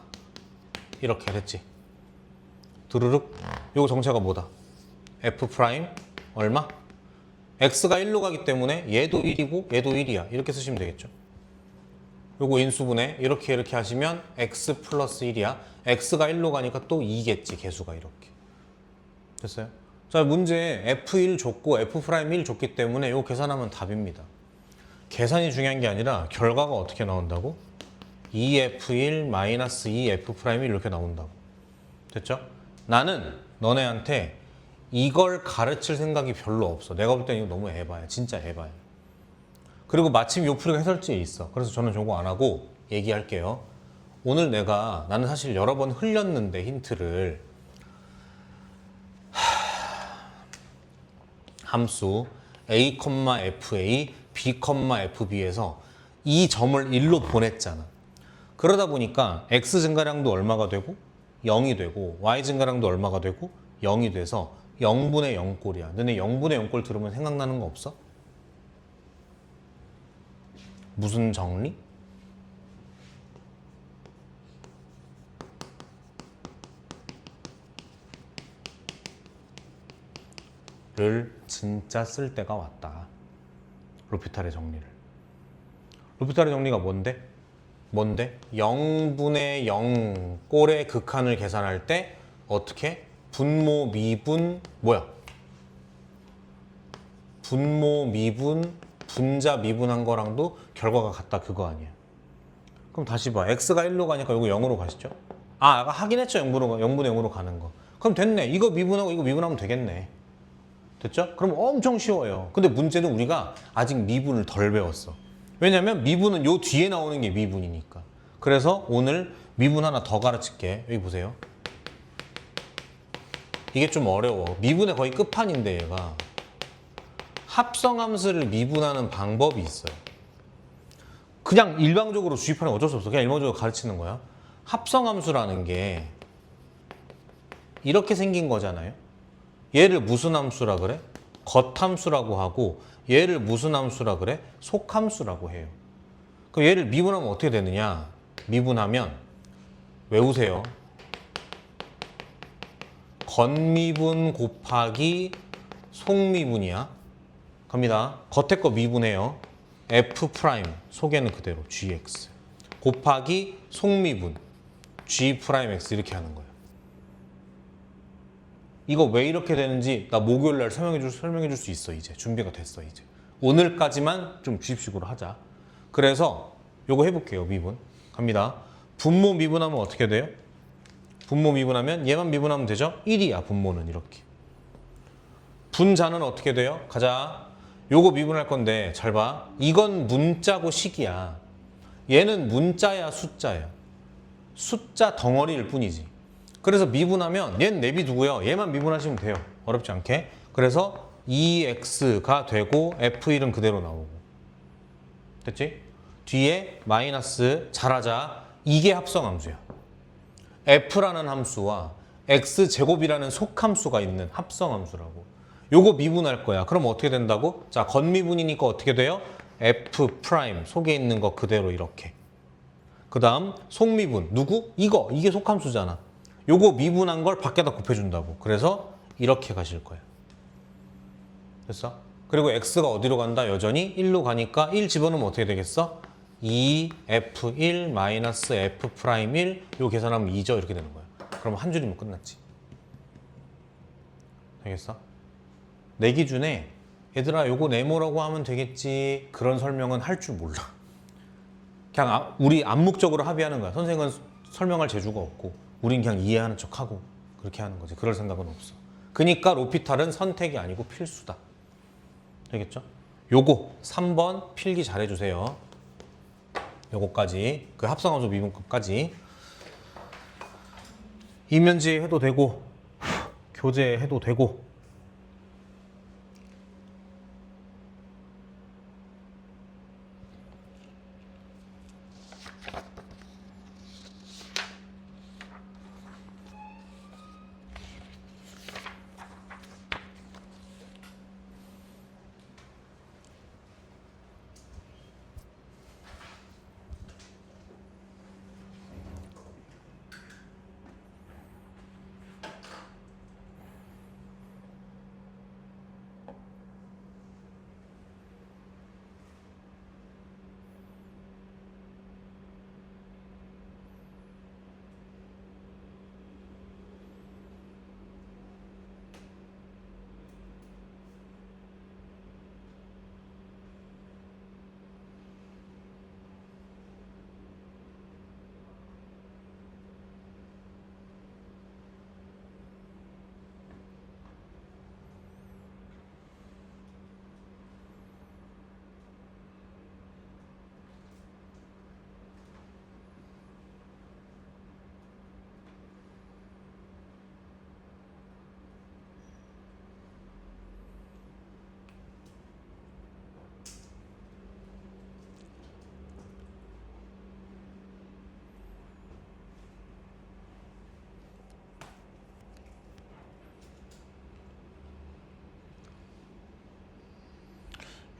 이렇게 됐지. 두루룩. 요거 정체가 뭐다? f 프라임 얼마? x가 1로 가기 때문에 얘도 1이고 얘도 1이야. 이렇게 쓰시면 되겠죠. 요거 인수분해 이렇게 하시면 x 플러스 1이야. x가 1로 가니까 또 2겠지. 개수가 이렇게. 됐어요? 자, 문제 f1 줬고 f 프라임 1 줬기 때문에 요거 계산하면 답입니다. 계산이 중요한 게 아니라 결과가 어떻게 나온다고? 2f1 마이너스 2f 프라임 1 이렇게 나온다고. 됐죠? 나는 너네한테 이걸 가르칠 생각이 별로 없어. 내가 볼 때는 이거 너무 에바야. 진짜 에바야. 그리고 마침 요 풀이가 해설지에 있어. 그래서 저는 저거 안 하고 얘기할게요. 오늘 나는 사실 여러 번 흘렸는데 힌트를 함수 a, fa, b, fb에서 이 점을 1로 보냈잖아. 그러다 보니까 x 증가량도 얼마가 되고 0이 되고 y 증가량도 얼마가 되고 0이 돼서 0분의 0꼴이야. 너네 0분의 0꼴 들으면 생각나는 거 없어? 무슨 정리? 를 진짜 쓸 때가 왔다. 로피탈의 정리를. 로피탈의 정리가 뭔데? 0분의 0꼴의 극한을 계산할 때 어떻게? 분모 미분 뭐야? 분모 미분, 분자 미분한 거랑도 결과가 같다 그거 아니야. 그럼 다시 봐. x가 1로 가니까 이거 0으로 가시죠? 아, 아까 하긴 했죠. 0분의 0으로 가는 거. 그럼 됐네. 이거 미분하고 이거 미분하면 되겠네. 됐죠? 그럼 엄청 쉬워요. 근데 문제는 우리가 아직 미분을 덜 배웠어. 왜냐면 미분은 요 뒤에 나오는 게 미분이니까. 그래서 오늘 미분 하나 더 가르칠게. 여기 보세요. 이게 좀 어려워. 미분의 거의 끝판인데 얘가. 합성함수를 미분하는 방법이 있어요. 그냥 일방적으로 주입하는 건 어쩔 수 없어. 그냥 일방적으로 가르치는 거야. 합성함수라는 게 이렇게 생긴 거잖아요. 얘를 무슨 함수라 그래? 겉함수라고 하고 얘를 무슨 함수라 그래? 속함수라고 해요. 그럼 얘를 미분하면 어떻게 되느냐? 미분하면 외우세요. 겉미분 곱하기 속미분이야. 갑니다. 겉에 거 미분해요. F 프라임 속에는 그대로 GX 곱하기 속미분 G 프라임 X 이렇게 하는 거예요. 이거 왜 이렇게 되는지 나 목요일 날 설명해 줄 수 있어. 이제 준비가 됐어. 이제 오늘까지만 좀 주입식으로 하자. 그래서 요거 해볼게요. 미분 갑니다. 분모 미분하면 어떻게 돼요? 분모 미분하면 얘만 미분하면 되죠? 1이야 분모는 이렇게. 분자는 어떻게 돼요? 가자. 요거 미분할 건데 잘 봐. 이건 문자고 식이야. 얘는 문자야 숫자야. 숫자 덩어리일 뿐이지. 그래서 미분하면 얘는 내비두고요. 얘만 미분하시면 돼요. 어렵지 않게. 그래서 2x가 되고 f1은 그대로 나오고. 됐지? 뒤에 마이너스 잘하자. 이게 합성함수야. f라는 함수와 x제곱이라는 속함수가 있는 합성함수라고. 요거 미분할 거야. 그럼 어떻게 된다고? 자, 겉미분이니까 어떻게 돼요? f 프라임 속에 있는 거 그대로 이렇게. 그 다음 속미분. 누구? 이게 속함수잖아. 요거 미분한 걸 밖에다 곱해준다고. 그래서 이렇게 가실 거야. 됐어? 그리고 x가 어디로 간다? 여전히 1로 가니까 1 집어넣으면 어떻게 되겠어? 2f1 마이너스 f 프라임 1 요 계산하면 2죠. 이렇게 되는 거야. 그럼 한 줄이면 끝났지. 되겠어? 내 기준에 얘들아 요거 네모라고 하면 되겠지 그런 설명은 할 줄 몰라. 그냥 우리 암묵적으로 합의하는 거야. 선생은 설명할 재주가 없고 우린 그냥 이해하는 척하고 그렇게 하는 거지. 그럴 생각은 없어. 그러니까 로피탈은 선택이 아니고 필수다. 되겠죠? 요거 3번 필기 잘해주세요. 요거까지 그 합성함수 미분급까지 이면지 해도 되고 교재 해도 되고.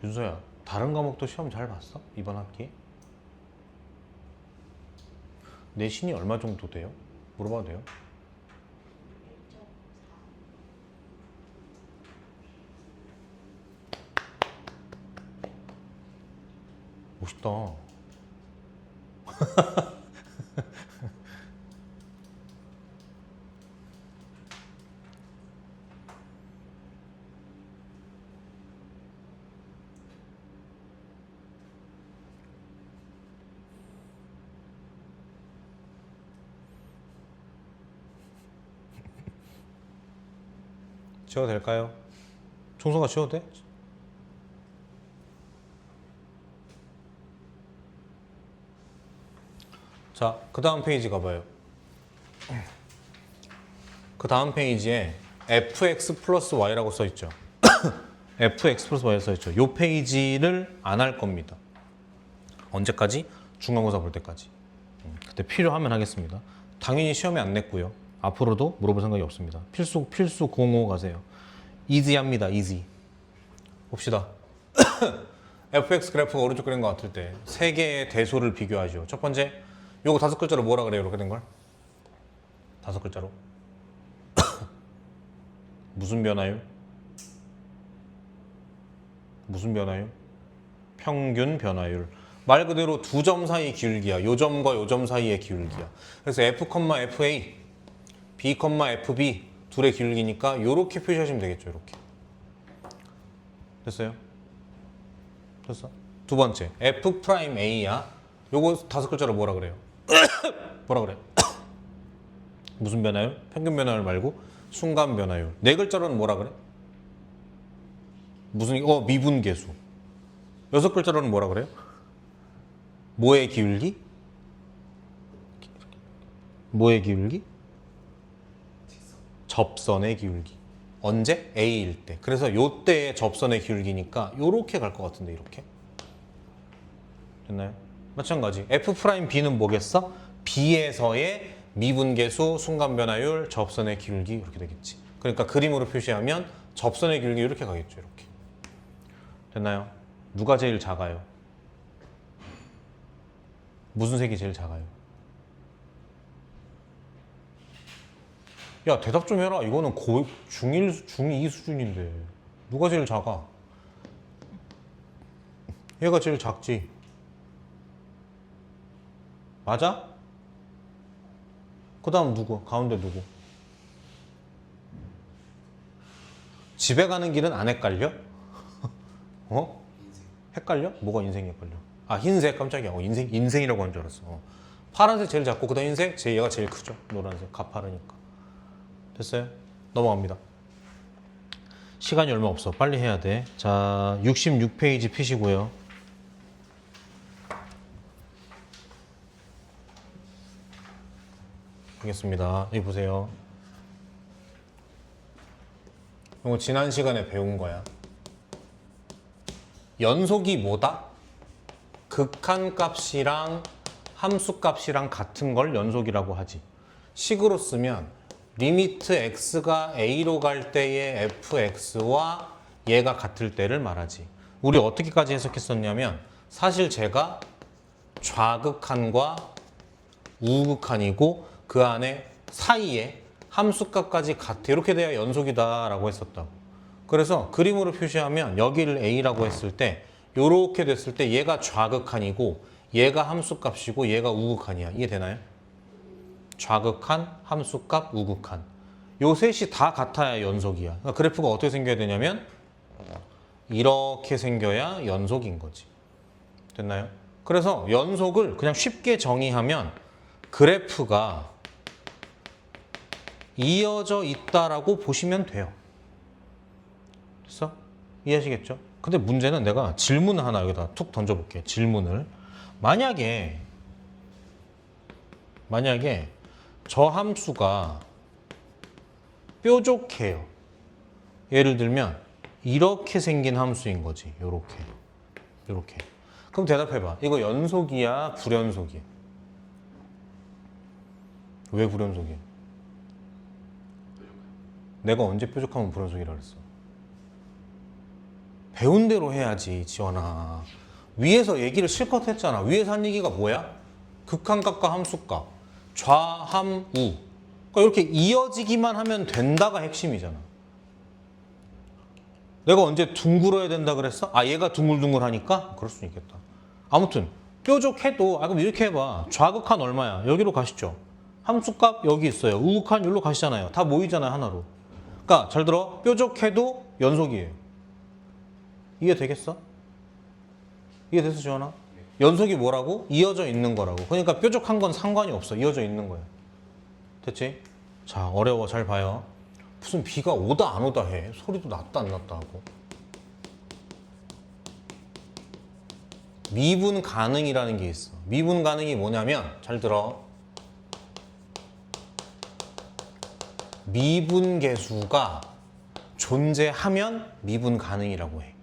윤서야, 다른 과목도 시험 잘 봤어? 이번 학기? 내신이 얼마 정도 돼요? 물어봐도 돼요? 멋있다. 지워도 될까요? 총수가 지워도 돼? 자, 그 다음 페이지 가봐요. 그 다음 페이지에 fx 플러스 y라고 써있죠. fx 플러스 y라고 써있죠. 이 페이지를 안 할 겁니다. 언제까지? 중간고사 볼 때까지. 그때 필요하면 하겠습니다. 당연히 시험에 안 냈고요. 앞으로도 물어볼 생각이 없습니다. 필수 05 가세요. 이지합니다. 이지. 봅시다. fx 그래프가 오른쪽 그린 것 같을 때 세 개의 대소를 비교하죠. 첫 번째, 요거 5글자로 뭐라 그래요? 이렇게 된 걸? 5글자로. 무슨 변화율? 무슨 변화율? 평균 변화율. 말 그대로 두 점 사이 기울기야. 요 점과 요 점 사이의 기울기야. 그래서 f, fa, b, fb 둘의 기울기니까 요렇게 표시하시면 되겠죠. 요렇게. 됐어요? 됐어? 두 번째, f'a야. 요거 5글자로 뭐라 그래요? 뭐라 그래? 무슨 변화율? 평균 변화율 말고 순간 변화율. 4글자로는 뭐라 그래? 무슨 미분계수. 6글자로는 뭐라 그래요? 뭐의 기울기? 뭐의 기울기? 접선의 기울기. 언제? A일 때. 그래서 요 때의 접선의 기울기니까 요렇게 갈 것 같은데 이렇게. 됐나요? 마찬가지. F'B는 뭐겠어? B에서의 미분계수, 순간변화율, 접선의 기울기 이렇게 되겠지. 그러니까 그림으로 표시하면 접선의 기울기 이렇게 가겠죠. 이렇게. 됐나요? 누가 제일 작아요? 무슨 색이 제일 작아요? 야, 대답 좀 해라. 이거는 중1, 중2 수준인데. 누가 제일 작아? 얘가 제일 작지. 맞아? 그 다음 누구? 가운데 누구? 집에 가는 길은 안 헷갈려? 어? 헷갈려? 뭐가 인생이 헷갈려? 아, 흰색. 깜짝이야. 인생이라고 한 줄 알았어. 파란색 제일 작고 그 다음 흰색? 얘가 제일 크죠. 노란색. 가파르니까. 됐어요? 넘어갑니다. 시간이 얼마 없어. 빨리 해야 돼. 자, 66페이지 피시고요. 알겠습니다. 여기 보세요. 이거 지난 시간에 배운 거야. 연속이 뭐다? 극한값이랑 함수값이랑 같은 걸 연속이라고 하지. 식으로 쓰면 리미트 x가 a로 갈 때의 fx와 얘가 같을 때를 말하지. 우리 어떻게까지 해석했었냐면 사실 제가 좌극한과 우극한이고 그 안에 사이에 함수값까지 같아. 이렇게 돼야 연속이다 라고 했었다고. 그래서 그림으로 표시하면 여기를 a라고 했을 때 이렇게 됐을 때 얘가 좌극한이고 얘가 함수값이고 얘가 우극한이야. 이해되나요? 좌극한, 함수값, 우극한. 요 셋이 다 같아야 연속이야. 그러니까 그래프가 어떻게 생겨야 되냐면 이렇게 생겨야 연속인 거지. 됐나요? 그래서 연속을 그냥 쉽게 정의하면 그래프가 이어져 있다라고 보시면 돼요. 됐어? 이해하시겠죠? 근데 문제는 내가 질문 하나 여기다 툭 던져볼게. 질문을. 만약에 저 함수가 뾰족해요. 예를 들면 이렇게 생긴 함수인 거지. 요렇게. 그럼 대답해봐. 이거 연속이야? 불연속이야? 왜 불연속이야? 내가 언제 뾰족하면 불연속이라 그랬어? 배운 대로 해야지, 지원아. 위에서 얘기를 실컷 했잖아. 위에서 한 얘기가 뭐야? 극한값과 함수값, 좌함, 우. 그러니까 이렇게 이어지기만 하면 된다가 핵심이잖아. 내가 언제 둥글어야 된다 그랬어? 아, 얘가 둥글둥글하니까? 그럴 수 있겠다. 아무튼 뾰족해도 그럼 이렇게 해봐. 좌극한 얼마야? 여기로 가시죠. 함수값 여기 있어요. 우극한 여기로 가시잖아요. 다 모이잖아요, 하나로. 그러니까 잘 들어. 뾰족해도 연속이에요. 이해되겠어? 이해됐어, 지원아? 연속이 뭐라고? 이어져 있는 거라고. 그러니까 뾰족한 건 상관이 없어. 이어져 있는 거야. 됐지? 자, 어려워. 잘 봐요. 무슨 비가 오다 안 오다 해. 소리도 났다 안 났다 하고. 미분 가능이라는 게 있어. 미분 가능이 뭐냐면 잘 들어. 미분 계수가 존재하면 미분 가능이라고 해.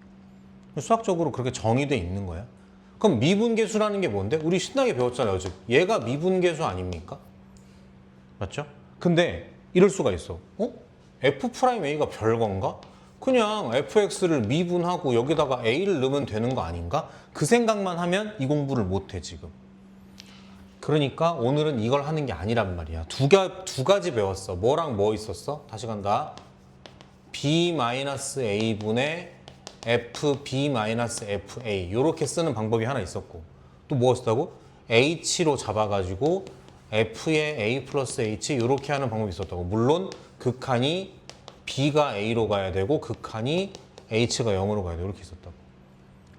수학적으로 그렇게 정의돼 있는 거야. 그럼 미분 계수라는 게 뭔데? 우리 신나게 배웠잖아요, 어제. 얘가 미분 계수 아닙니까? 맞죠? 근데 이럴 수가 있어. F'A가 별건가? 그냥 fx를 미분하고 여기다가 a를 넣으면 되는 거 아닌가? 그 생각만 하면 이 공부를 못해 지금. 그러니까 오늘은 이걸 하는 게 아니란 말이야. 두 가지 배웠어. 뭐랑 뭐 있었어? 다시 간다. b-a분의 fb-fa 이렇게 쓰는 방법이 하나 있었고 또 뭐였다고? h로 잡아가지고 f의 a 플러스 h 이렇게 하는 방법이 있었다고. 물론 극한이 b가 a로 가야 되고 극한이 h가 0으로 가야 되고 이렇게 있었다고.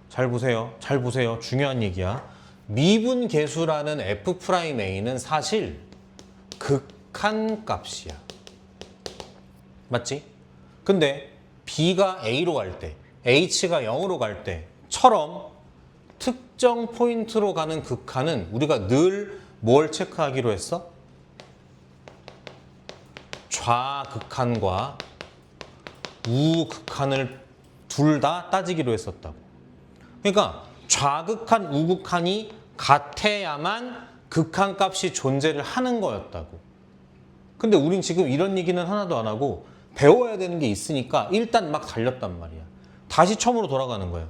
잘 보세요. 잘 보세요. 중요한 얘기야. 미분 계수라는 f'a는 사실 극한 값이야. 맞지? 근데 b가 a로 갈 때, h가 0으로 갈 때처럼 특정 포인트로 가는 극한은 우리가 늘 뭘 체크하기로 했어? 좌극한과 우극한을 둘 다 따지기로 했었다고. 그러니까 좌극한, 우극한이 같아야만 극한값이 존재를 하는 거였다고. 근데 우린 지금 이런 얘기는 하나도 안 하고 배워야 되는 게 있으니까 일단 막 달렸단 말이야. 다시 처음으로 돌아가는 거야.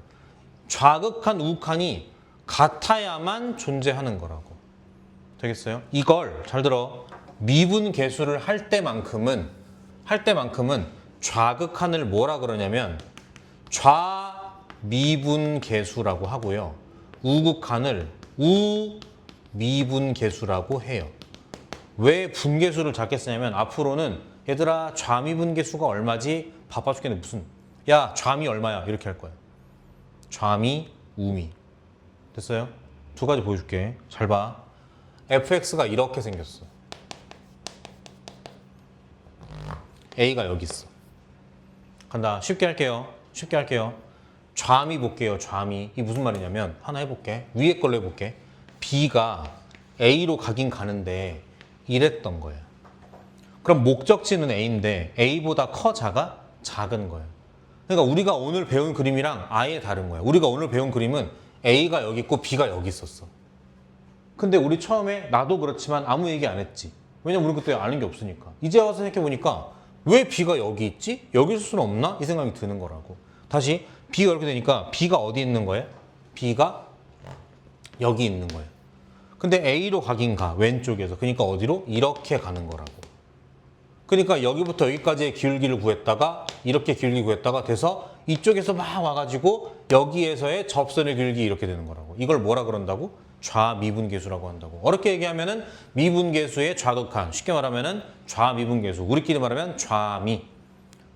좌극한, 우극한이 같아야만 존재하는 거라고. 되겠어요? 이걸 잘 들어. 미분 계수를 할 때만큼은 좌극한을 뭐라 그러냐면 좌미분 계수라고 하고요. 우극한을 우미분 계수라고 해요. 왜 분계수를 작게 쓰냐면 앞으로는 얘들아 좌미분 계수가 얼마지? 바빠 죽겠네. 무슨 야 좌미 얼마야? 이렇게 할 거야. 좌미, 우미. 됐어요? 두 가지 보여줄게. 잘 봐. fx가 이렇게 생겼어. a가 여기 있어. 간다. 쉽게 할게요. 쉽게 할게요. 좌미 볼게요. 좌미. 이게 무슨 말이냐면 하나 해볼게. 위에 걸로 해볼게. b가 a로 가긴 가는데 이랬던 거야. 그럼 목적지는 a인데 a보다 커 작아? 작은 거야. 그러니까 우리가 오늘 배운 그림이랑 아예 다른 거야. 우리가 오늘 배운 그림은 a가 여기 있고 b가 여기 있었어. 근데 우리 처음에 나도 그렇지만 아무 얘기 안 했지. 왜냐면 우리 그때 아는 게 없으니까. 이제 와서 생각해보니까 왜 b가 여기 있지? 여기 있을 수는 없나? 이 생각이 드는 거라고. 다시 b가 이렇게 되니까 b가 어디 있는 거예요? b가 여기 있는 거예요. 근데 a로 가긴 가. 왼쪽에서. 그러니까 어디로? 이렇게 가는 거라고. 그러니까 여기부터 여기까지의 기울기를 구했다가 이렇게 기울기 구했다가 돼서 이쪽에서 막 와가지고 여기에서의 접선의 기울기 이렇게 되는 거라고. 이걸 뭐라 그런다고? 좌미분계수라고 한다고. 어렵게 얘기하면은 미분계수의 좌극한. 쉽게 말하면은 좌미분계수. 우리끼리 말하면 좌미.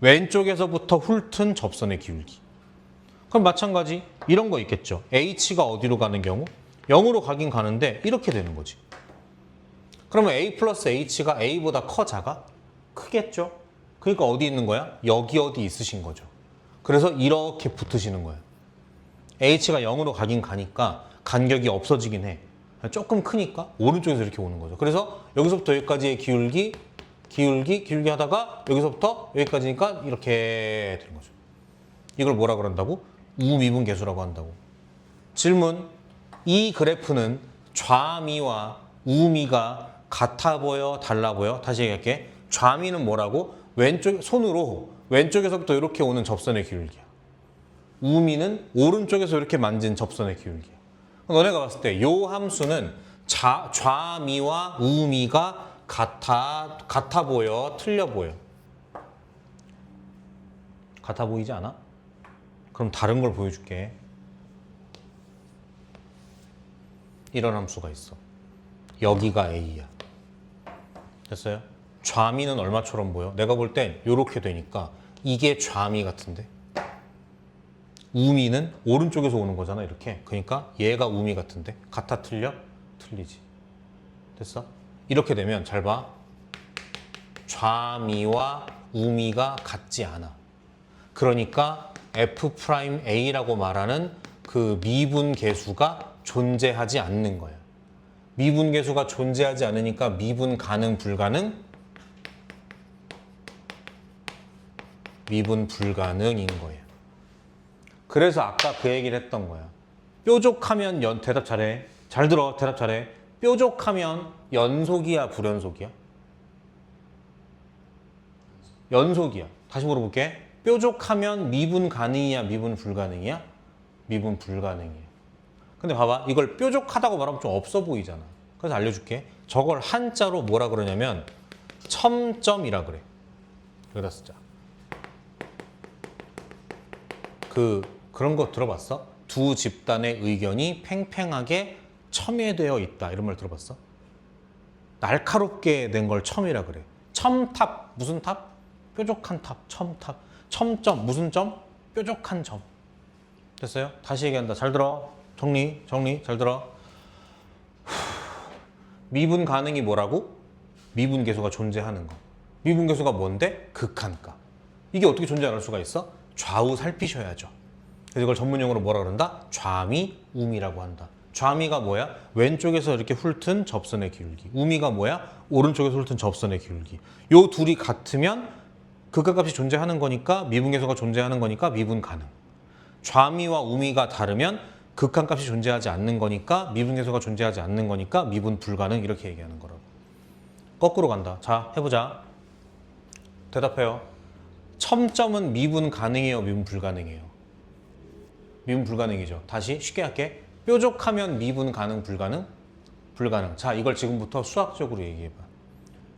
왼쪽에서부터 훑은 접선의 기울기. 그럼 마찬가지 이런 거 있겠죠. h가 어디로 가는 경우? 0으로 가긴 가는데 이렇게 되는 거지. 그러면 a 플러스 h가 a보다 커 작아? 크겠죠. 그러니까 어디 있는 거야? 여기 어디 있으신 거죠. 그래서 이렇게 붙으시는 거야. h가 0으로 가긴 가니까 간격이 없어지긴 해. 조금 크니까 오른쪽에서 이렇게 오는 거죠. 그래서 여기서부터 여기까지의 기울기 하다가 여기서부터 여기까지니까 이렇게 되는 거죠. 이걸 뭐라 그런다고? 우미분계수라고 한다고. 질문. 이 그래프는 좌미와 우미가 같아 보여? 달라 보여? 다시 얘기할게. 좌미는 뭐라고? 손으로 왼쪽에서부터 이렇게 오는 접선의 기울기야. 우미는 오른쪽에서 이렇게 만진 접선의 기울기야. 너네가 봤을 때 이 함수는 좌미와 우미가 같아 보여? 틀려 보여? 같아 보이지 않아? 그럼 다른 걸 보여줄게. 이런 함수가 있어. 여기가 a야. 됐어요? 좌미는 얼마처럼 보여? 내가 볼 땐 이렇게 되니까 이게 좌미 같은데? 우미는 오른쪽에서 오는 거잖아, 이렇게. 그러니까 얘가 우미 같은데? 같아 틀려? 틀리지. 됐어? 이렇게 되면 잘 봐. 좌미와 우미가 같지 않아. 그러니까 F'A라고 말하는 그 미분계수가 존재하지 않는 거야. 미분계수가 존재하지 않으니까 미분 가능 불가능? 미분 불가능인 거예요. 그래서 아까 그 얘기를 했던 거야. 뾰족하면 대답 잘해. 잘 들어. 대답 잘해. 뾰족하면 연속이야, 불연속이야? 연속이야. 다시 물어볼게. 뾰족하면 미분 가능이야, 미분 불가능이야? 미분 불가능이야. 근데 봐봐. 이걸 뾰족하다고 말하면 좀 없어 보이잖아. 그래서 알려줄게. 저걸 한자로 뭐라 그러냐면 첨점이라 그래. 여기다 쓰자. 그런 거 들어봤어? 두 집단의 의견이 팽팽하게 첨예되어 있다. 이런 말 들어봤어? 날카롭게 된 걸 첨이라 그래. 첨탑. 무슨 탑? 뾰족한 탑. 첨탑. 첨점. 무슨 점? 뾰족한 점. 됐어요? 다시 얘기한다. 잘 들어. 정리. 잘 들어. 미분 가능이 뭐라고? 미분 계수가 존재하는 거. 미분 계수가 뭔데? 극한값. 이게 어떻게 존재할 수가 있어? 좌우 살피셔야죠. 그래서 이걸 전문용어로 뭐라 그런다? 좌미, 우미라고 한다. 좌미가 뭐야? 왼쪽에서 이렇게 훑은 접선의 기울기. 우미가 뭐야? 오른쪽에서 훑은 접선의 기울기. 요 둘이 같으면 극한값이 존재하는 거니까 미분계수가 존재하는 거니까 미분 가능. 좌미와 우미가 다르면 극한값이 존재하지 않는 거니까 미분계수가 존재하지 않는 거니까 미분 불가능 이렇게 얘기하는 거라고. 거꾸로 간다. 자, 해보자. 대답해요. 첨점은 미분 가능해요, 미분 불가능해요? 미분 불가능이죠. 다시 쉽게 할게. 뾰족하면 미분 가능, 불가능? 불가능. 자, 이걸 지금부터 수학적으로 얘기해봐.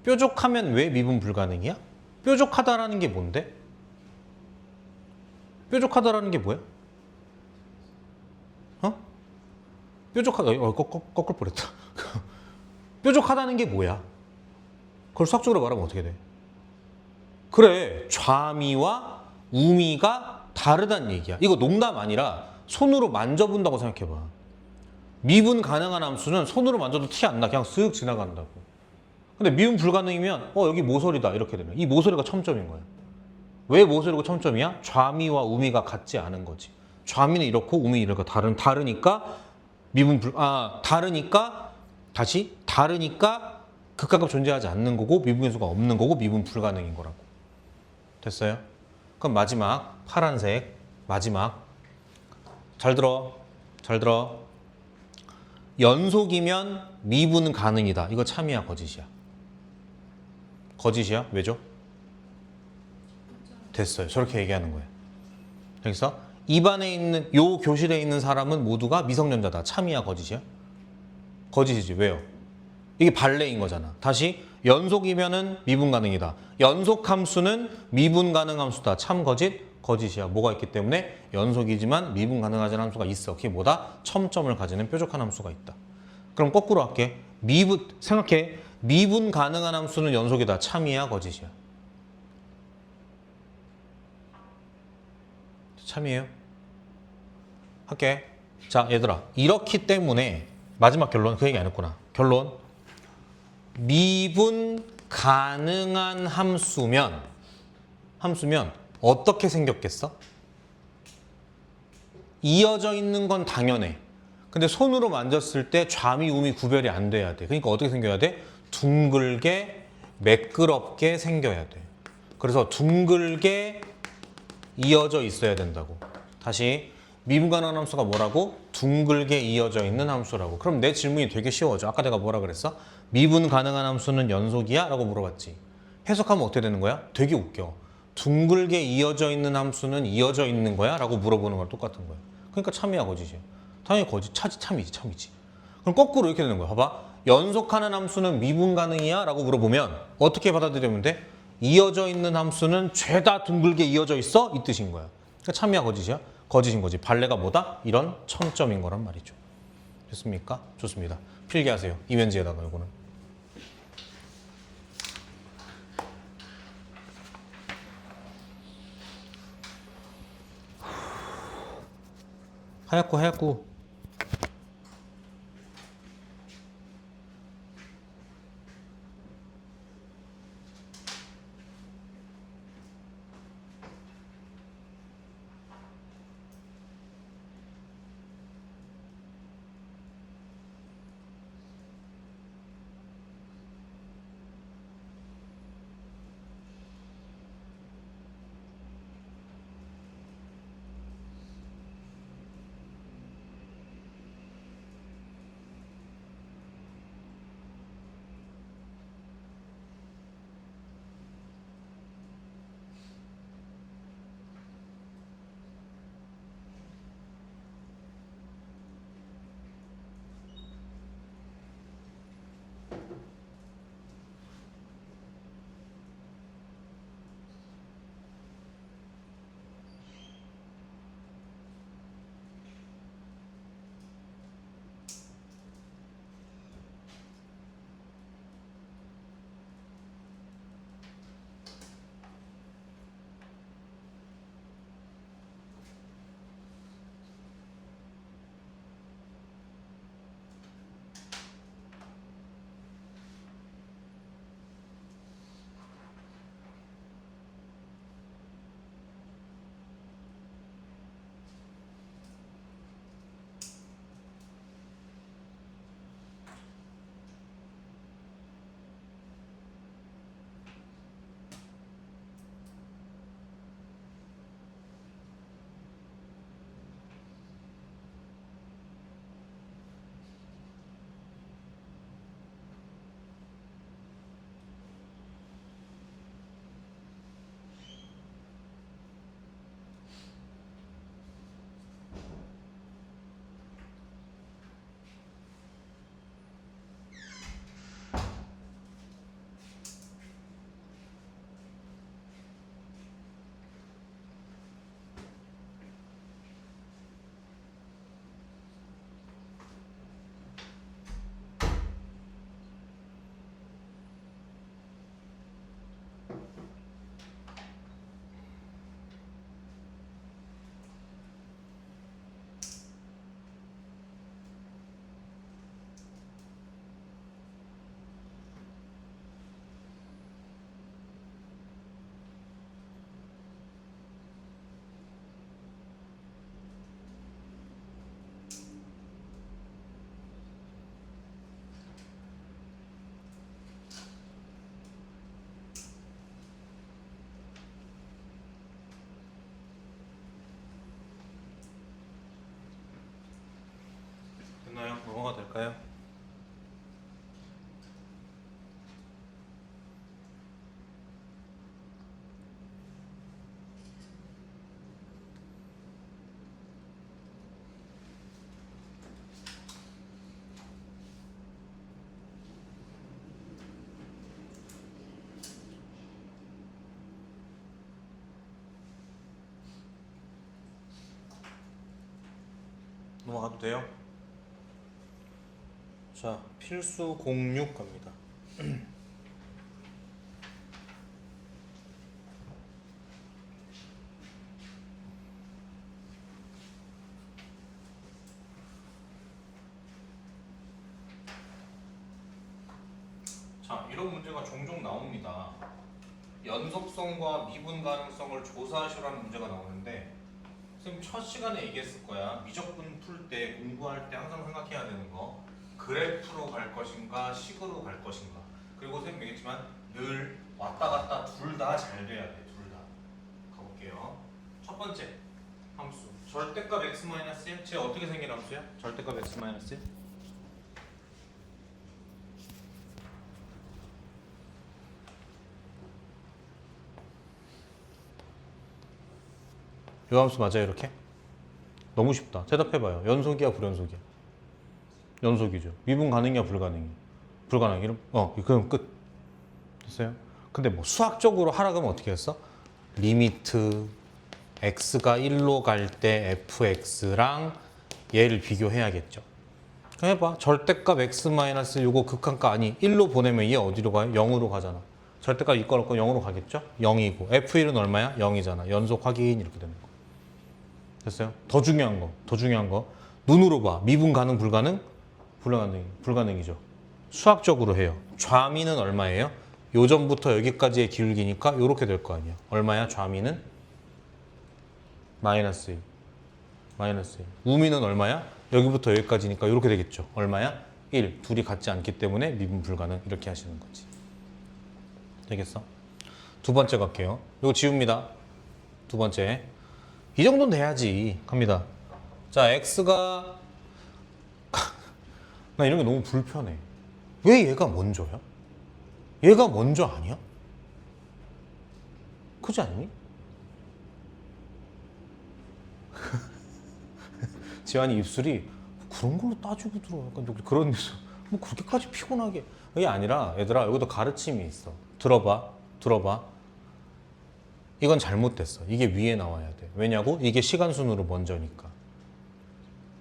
뾰족하면 왜 미분 불가능이야? 뾰족하다라는 게 뭔데? 뾰족하다라는 게 뭐야? 어? 뾰족하다. 꺾을 뻔했다. 뾰족하다는 게 뭐야? 그걸 수학적으로 말하면 어떻게 돼? 그래, 좌미와 우미가 다르다는 얘기야. 이거 농담 아니라 손으로 만져본다고 생각해봐. 미분 가능한 함수는 손으로 만져도 티 안 나. 그냥 쓱 지나간다고. 근데 미분 불가능이면 여기 모서리다 이렇게 되면 이 모서리가 첨점인 거야. 왜 모서리가 첨점이야? 좌미와 우미가 같지 않은 거지. 좌미는 이렇고 우미는 이렇고 다르니까 다르니까 극한값 존재하지 않는 거고 미분계수가 없는 거고 미분 불가능인 거라고. 됐어요? 그럼 마지막 파란색 마지막 잘 들어. 연속이면 미분 가능이다. 이거 참이야, 거짓이야? 거짓이야? 왜죠? 됐어요. 저렇게 얘기하는 거예요. 여기서 입안에 있는 요 교실에 있는 사람은 모두가 미성년자다. 참이야, 거짓이야? 거짓이지. 왜요? 이게 발레인 거잖아. 다시 연속이면은 미분 가능이다. 연속 함수는 미분 가능 함수다. 참 거짓? 거짓이야. 뭐가 있기 때문에 연속이지만 미분 가능하지 않은 함수가 있어. 그게 뭐다? 첨점을 가지는 뾰족한 함수가 있다. 그럼 거꾸로 할게. 생각해. 미분 가능한 함수는 연속이다. 참이야, 거짓이야? 참이에요? 할게. 자, 얘들아. 이렇기 때문에 마지막 결론 그 얘기 안 했구나. 결론. 미분 가능한 함수면 어떻게 생겼겠어? 이어져 있는 건 당연해. 근데 손으로 만졌을 때 좌미, 우미 구별이 안 돼야 돼. 그러니까 어떻게 생겨야 돼? 둥글게, 매끄럽게 생겨야 돼. 그래서 둥글게 이어져 있어야 된다고. 다시 미분 가능한 함수가 뭐라고? 둥글게 이어져 있는 함수라고. 그럼 내 질문이 되게 쉬워져. 아까 내가 뭐라 그랬어? 미분 가능한 함수는 연속이야? 라고 물어봤지. 해석하면 어떻게 되는 거야? 되게 웃겨. 둥글게 이어져 있는 함수는 이어져 있는 거야? 라고 물어보는 거랑 똑같은 거야. 그러니까 참이야, 거짓이야? 당연히 거짓, 참이지. 그럼 거꾸로 이렇게 되는 거야. 봐봐. 연속하는 함수는 미분 가능이야? 라고 물어보면 어떻게 받아들이면 돼? 이어져 있는 함수는 죄다 둥글게 이어져 있어? 이 뜻인 거야. 그러니까 참이야, 거짓이야? 거짓인 거지. 발레가 뭐다? 이런 첨점인 거란 말이죠. 됐습니까? 좋습니다. 필기하세요. 이면지에다가 이거는. 하얗고 갈까요? 넘어가도 돼요? 자, 필수 06 갑니다. 자, 이런 문제가 종종 나옵니다. 연속성과 미분 가능성을 조사하시라는 문제가 나오는데 선생님 첫 시간에 얘기했을 거야. 미적분 풀 때 공부할 때 항상 생각해야 되는 거 그래프로 갈 것인가 식으로 갈 것인가. 그리고 선생님 얘기했지만 늘 왔다 갔다 둘 다 잘 돼야 돼. 둘 다. 가볼게요. 첫 번째 함수 절대값 x-1 쟤 어떻게 생긴 함수야? 절대값 x-1 이 함수 맞아요 이렇게? 너무 쉽다. 대답해봐요. 연속이야 불연속이야? 연속이죠. 미분 가능이야 불가능이야? 불가능이야? 그럼 끝. 됐어요? 근데 뭐 수학적으로 하라 그러면 어떻게 했어? 리미트 x가 1로 갈 때 fx랑 얘를 비교해야겠죠. 그럼 해봐. 절대값 x- 요거 극한가 아니 1로 보내면 얘 어디로 가요? 0으로 가잖아. 절대값 이거 넣고 0으로 가겠죠? 0이고 f1은 얼마야? 0이잖아. 연속 확인 이렇게 되는 거. 됐어요? 더 중요한 거 눈으로 봐. 미분 가능 불가능? 불가능이죠. 수학적으로 해요. 좌미는 얼마예요? 요점부터 여기까지의 기울기니까 이렇게 될 거 아니야. 얼마야? 좌미는? 마이너스 1. 우미는 얼마야? 여기부터 여기까지니까 이렇게 되겠죠. 얼마야? 1. 둘이 같지 않기 때문에 미분 불가능. 이렇게 하시는 거지. 되겠어? 두 번째 갈게요. 이거 지웁니다. 두 번째. 이 정도는 돼야지. 갑니다. 자, x가 나 이런 게 너무 불편해. 왜 얘가 먼저야? 얘가 먼저 아니야? 그렇지 않니? 지환이 입술이 그런 걸로 따지고 들어. 약간 그런 데서 뭐 그렇게까지 피곤하게. 그게 아니라 얘들아 여기도 가르침이 있어. 들어봐. 이건 잘못됐어. 이게 위에 나와야 돼. 왜냐고? 이게 시간 순으로 먼저니까.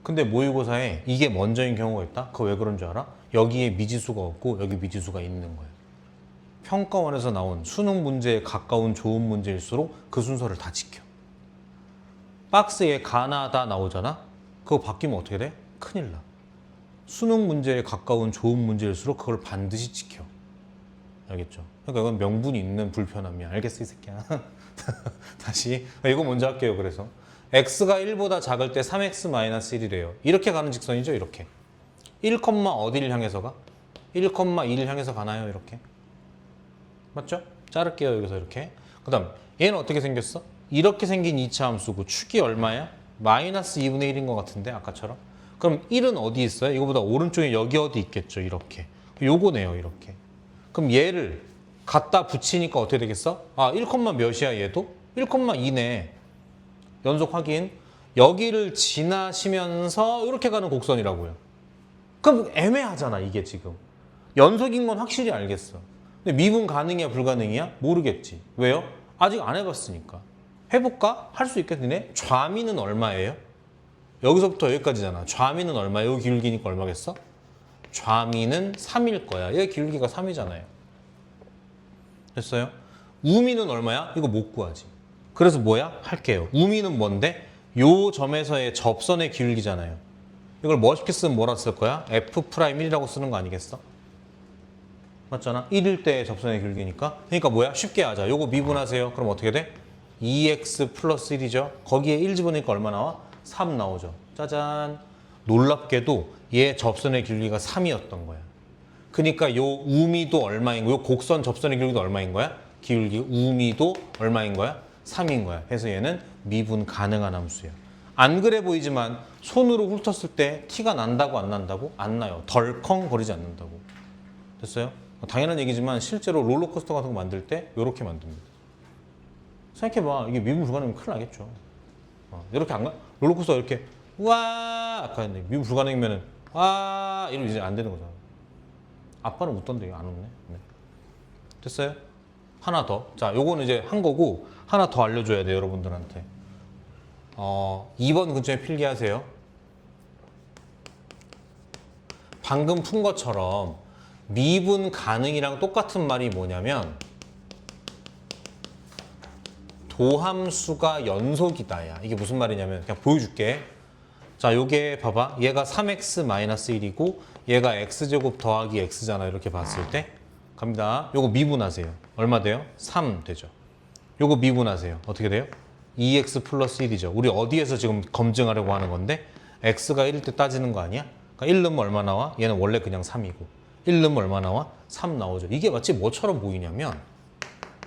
근데 모의고사에 이게 먼저인 경우가 있다? 그거 왜 그런 줄 알아? 여기에 미지수가 없고 여기 미지수가 있는 거야. 평가원에서 나온 수능 문제에 가까운 좋은 문제일수록 그 순서를 다 지켜. 박스에 가나다 나오잖아? 그거 바뀌면 어떻게 돼? 큰일 나. 수능 문제에 가까운 좋은 문제일수록 그걸 반드시 지켜. 알겠죠? 그러니까 이건 명분이 있는 불편함이야. 알겠어 이 새끼야. 다시 이거 먼저 할게요. 그래서 x가 1보다 작을 때 3x-1이래요. 이렇게 가는 직선이죠. 이렇게 1, 어디를 향해서 가? 1,2를 향해서 가나요? 이렇게 맞죠? 자를게요. 여기서 이렇게. 그 다음 얘는 어떻게 생겼어? 이렇게 생긴 2차 함수고 축이 얼마야? 마이너스 2분의 1인 것 같은데 아까처럼. 그럼 1은 어디 있어요? 이거보다 오른쪽에 여기 어디 있겠죠. 이렇게 요거네요. 이렇게. 그럼 얘를 갖다 붙이니까 어떻게 되겠어? 1, 몇이야 얘도? 1,2네. 연속 확인. 여기를 지나시면서 이렇게 가는 곡선이라고요. 그럼 애매하잖아 이게 지금. 연속인 건 확실히 알겠어. 근데 미분 가능이야 불가능이야? 모르겠지. 왜요? 아직 안 해봤으니까. 해볼까? 할 수 있겠네. 좌미는 얼마예요? 여기서부터 여기까지잖아. 좌미는 얼마예요? 여기 기울기니까 얼마겠어? 좌미는 3일 거야. 얘 기울기가 3이잖아요. 됐어요? 우미는 얼마야? 이거 못 구하지. 그래서 뭐야? 할게요. 우미는 뭔데? 요 점에서의 접선의 기울기잖아요. 이걸 멋있게 쓰면 뭐라 쓸 거야? F'1이라고 쓰는 거 아니겠어? 맞잖아? 1일 때의 접선의 기울기니까. 그러니까 뭐야? 쉽게 하자. 요거 미분하세요. 그럼 어떻게 돼? 2x 플러스 1이죠. 거기에 1 집어넣으니까 얼마 나와? 3 나오죠. 짜잔. 놀랍게도 얘 접선의 길이가 3이었던 거야. 그러니까 요 우미도 얼마인 거야? 요 곡선 접선의 길이도 얼마인 거야? 기울기 우미도 얼마인 거야? 3인 거야. 그래서 얘는 미분 가능한 함수야. 안 그래 보이지만 손으로 훑었을 때 티가 난다고 안 난다고? 안 나요. 덜컹거리지 않는다고. 됐어요? 당연한 얘기지만 실제로 롤러코스터 같은 거 만들 때 이렇게 만듭니다. 생각해봐. 이게 미분 불가능이면 큰일 나겠죠. 이렇게 안 가? 롤러코스터 이렇게 와 아까 했는데 미분 불가능이면은 와 이러면 이제 안 되는 거잖아. 아빠는 웃던데 안 웃네. 네. 됐어요? 하나 더. 자, 요거는 이제 한 거고 하나 더 알려줘야 돼요, 여러분들한테. 2번 근처에 필기하세요. 방금 푼 것처럼 미분 가능이랑 똑같은 말이 뭐냐면 도함수가 연속이다야. 이게 무슨 말이냐면 그냥 보여줄게. 자, 요게 봐봐. 얘가 3x-1이고 얘가 x제곱 더하기 x잖아. 이렇게 봤을 때 갑니다. 요거 미분하세요. 얼마 돼요? 3 되죠. 요거 미분하세요. 어떻게 돼요? 2x 플러스 1이죠. 우리 어디에서 지금 검증하려고 하는 건데 x가 1일 때 따지는 거 아니야? 그러니까 1 넣으면 얼마 나와? 얘는 원래 그냥 3이고 1 넣으면 얼마 나와? 3 나오죠. 이게 마치 뭐처럼 보이냐면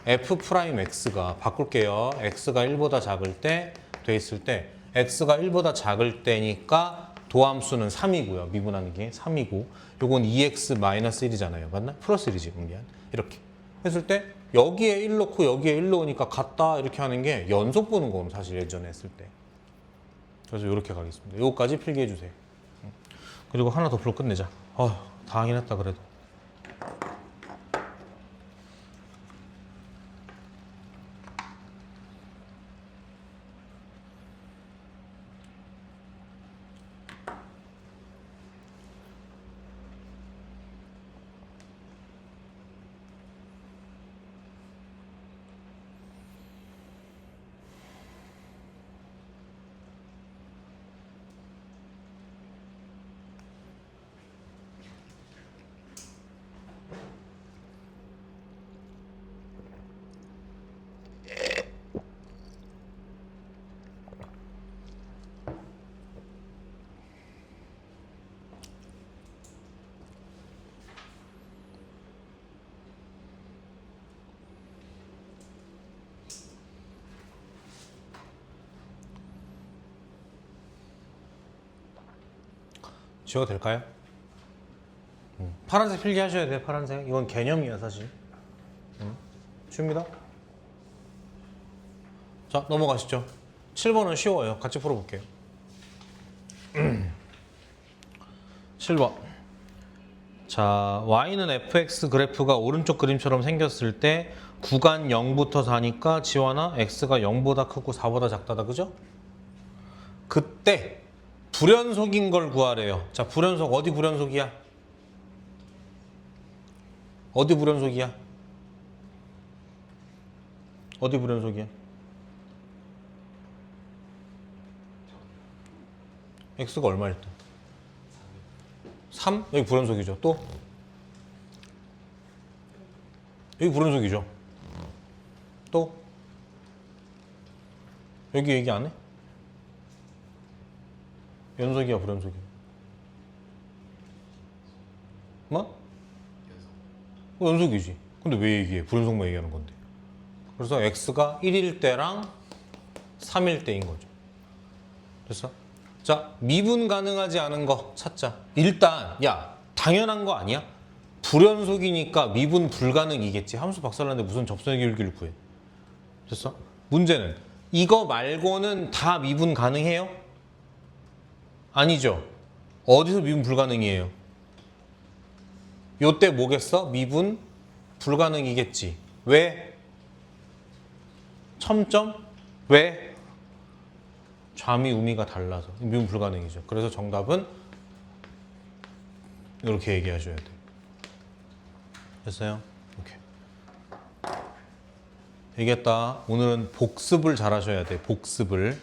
f'x가 바꿀게요. x가 1보다 작을 때 돼 있을 때 x가 1보다 작을 때니까 도함수는 3이고요. 미분하는 게 3이고 요건 2x-1이잖아요. 맞나? 플러스 1이지. 미안. 이렇게 했을 때 여기에 1 넣고 여기에 1 넣으니까 같다 이렇게 하는 게 연속 보는 거는 사실 예전에 했을 때. 그래서 이렇게 가겠습니다. 요거까지 필기해 주세요. 그리고 하나 더 풀고 끝내자. 다 하긴 했다 그래도. 지워도 될까요? 파란색 필기하셔야 돼요. 파란색. 이건 개념이야 사실. 쉽니다. 자, 넘어가시죠. 7번은 쉬워요. 같이 풀어볼게요. 7번. 자, y는 fx 그래프가 오른쪽 그림처럼 생겼을 때 구간 0부터 4니까 지원아 x가 0보다 크고 4보다 작다다. 그죠? 그때 불연속인 걸 구하래요. 자, 불연속 어디 불연속이야? 어디 불연속이야? 어디 불연속이야? x가 얼마일 때? 3? 여기 불연속이죠. 또? 여기 불연속이죠. 또? 여기 얘기 안 해? 연속이야, 불연속이야? 뭐? 연속이지. 근데 왜 얘기해? 불연속만 얘기하는 건데. 그래서 x가 1일 때랑 3일 때인 거죠. 됐어? 자, 미분 가능하지 않은 거 찾자. 일단 야, 당연한 거 아니야? 불연속이니까 미분 불가능이겠지. 함수 박살났는데 무슨 접선의 기울기를 구해. 됐어? 문제는 이거 말고는 다 미분 가능해요? 아니죠. 어디서 미분 불가능이에요? 요때 뭐겠어? 미분 불가능이겠지. 왜? 첨점? 왜? 좌미 우미가 달라서 미분 불가능이죠. 그래서 정답은 이렇게 얘기하셔야 돼요. 됐어요? 이렇게. 얘기했다. 오늘은 복습을 잘 하셔야 돼. 복습을.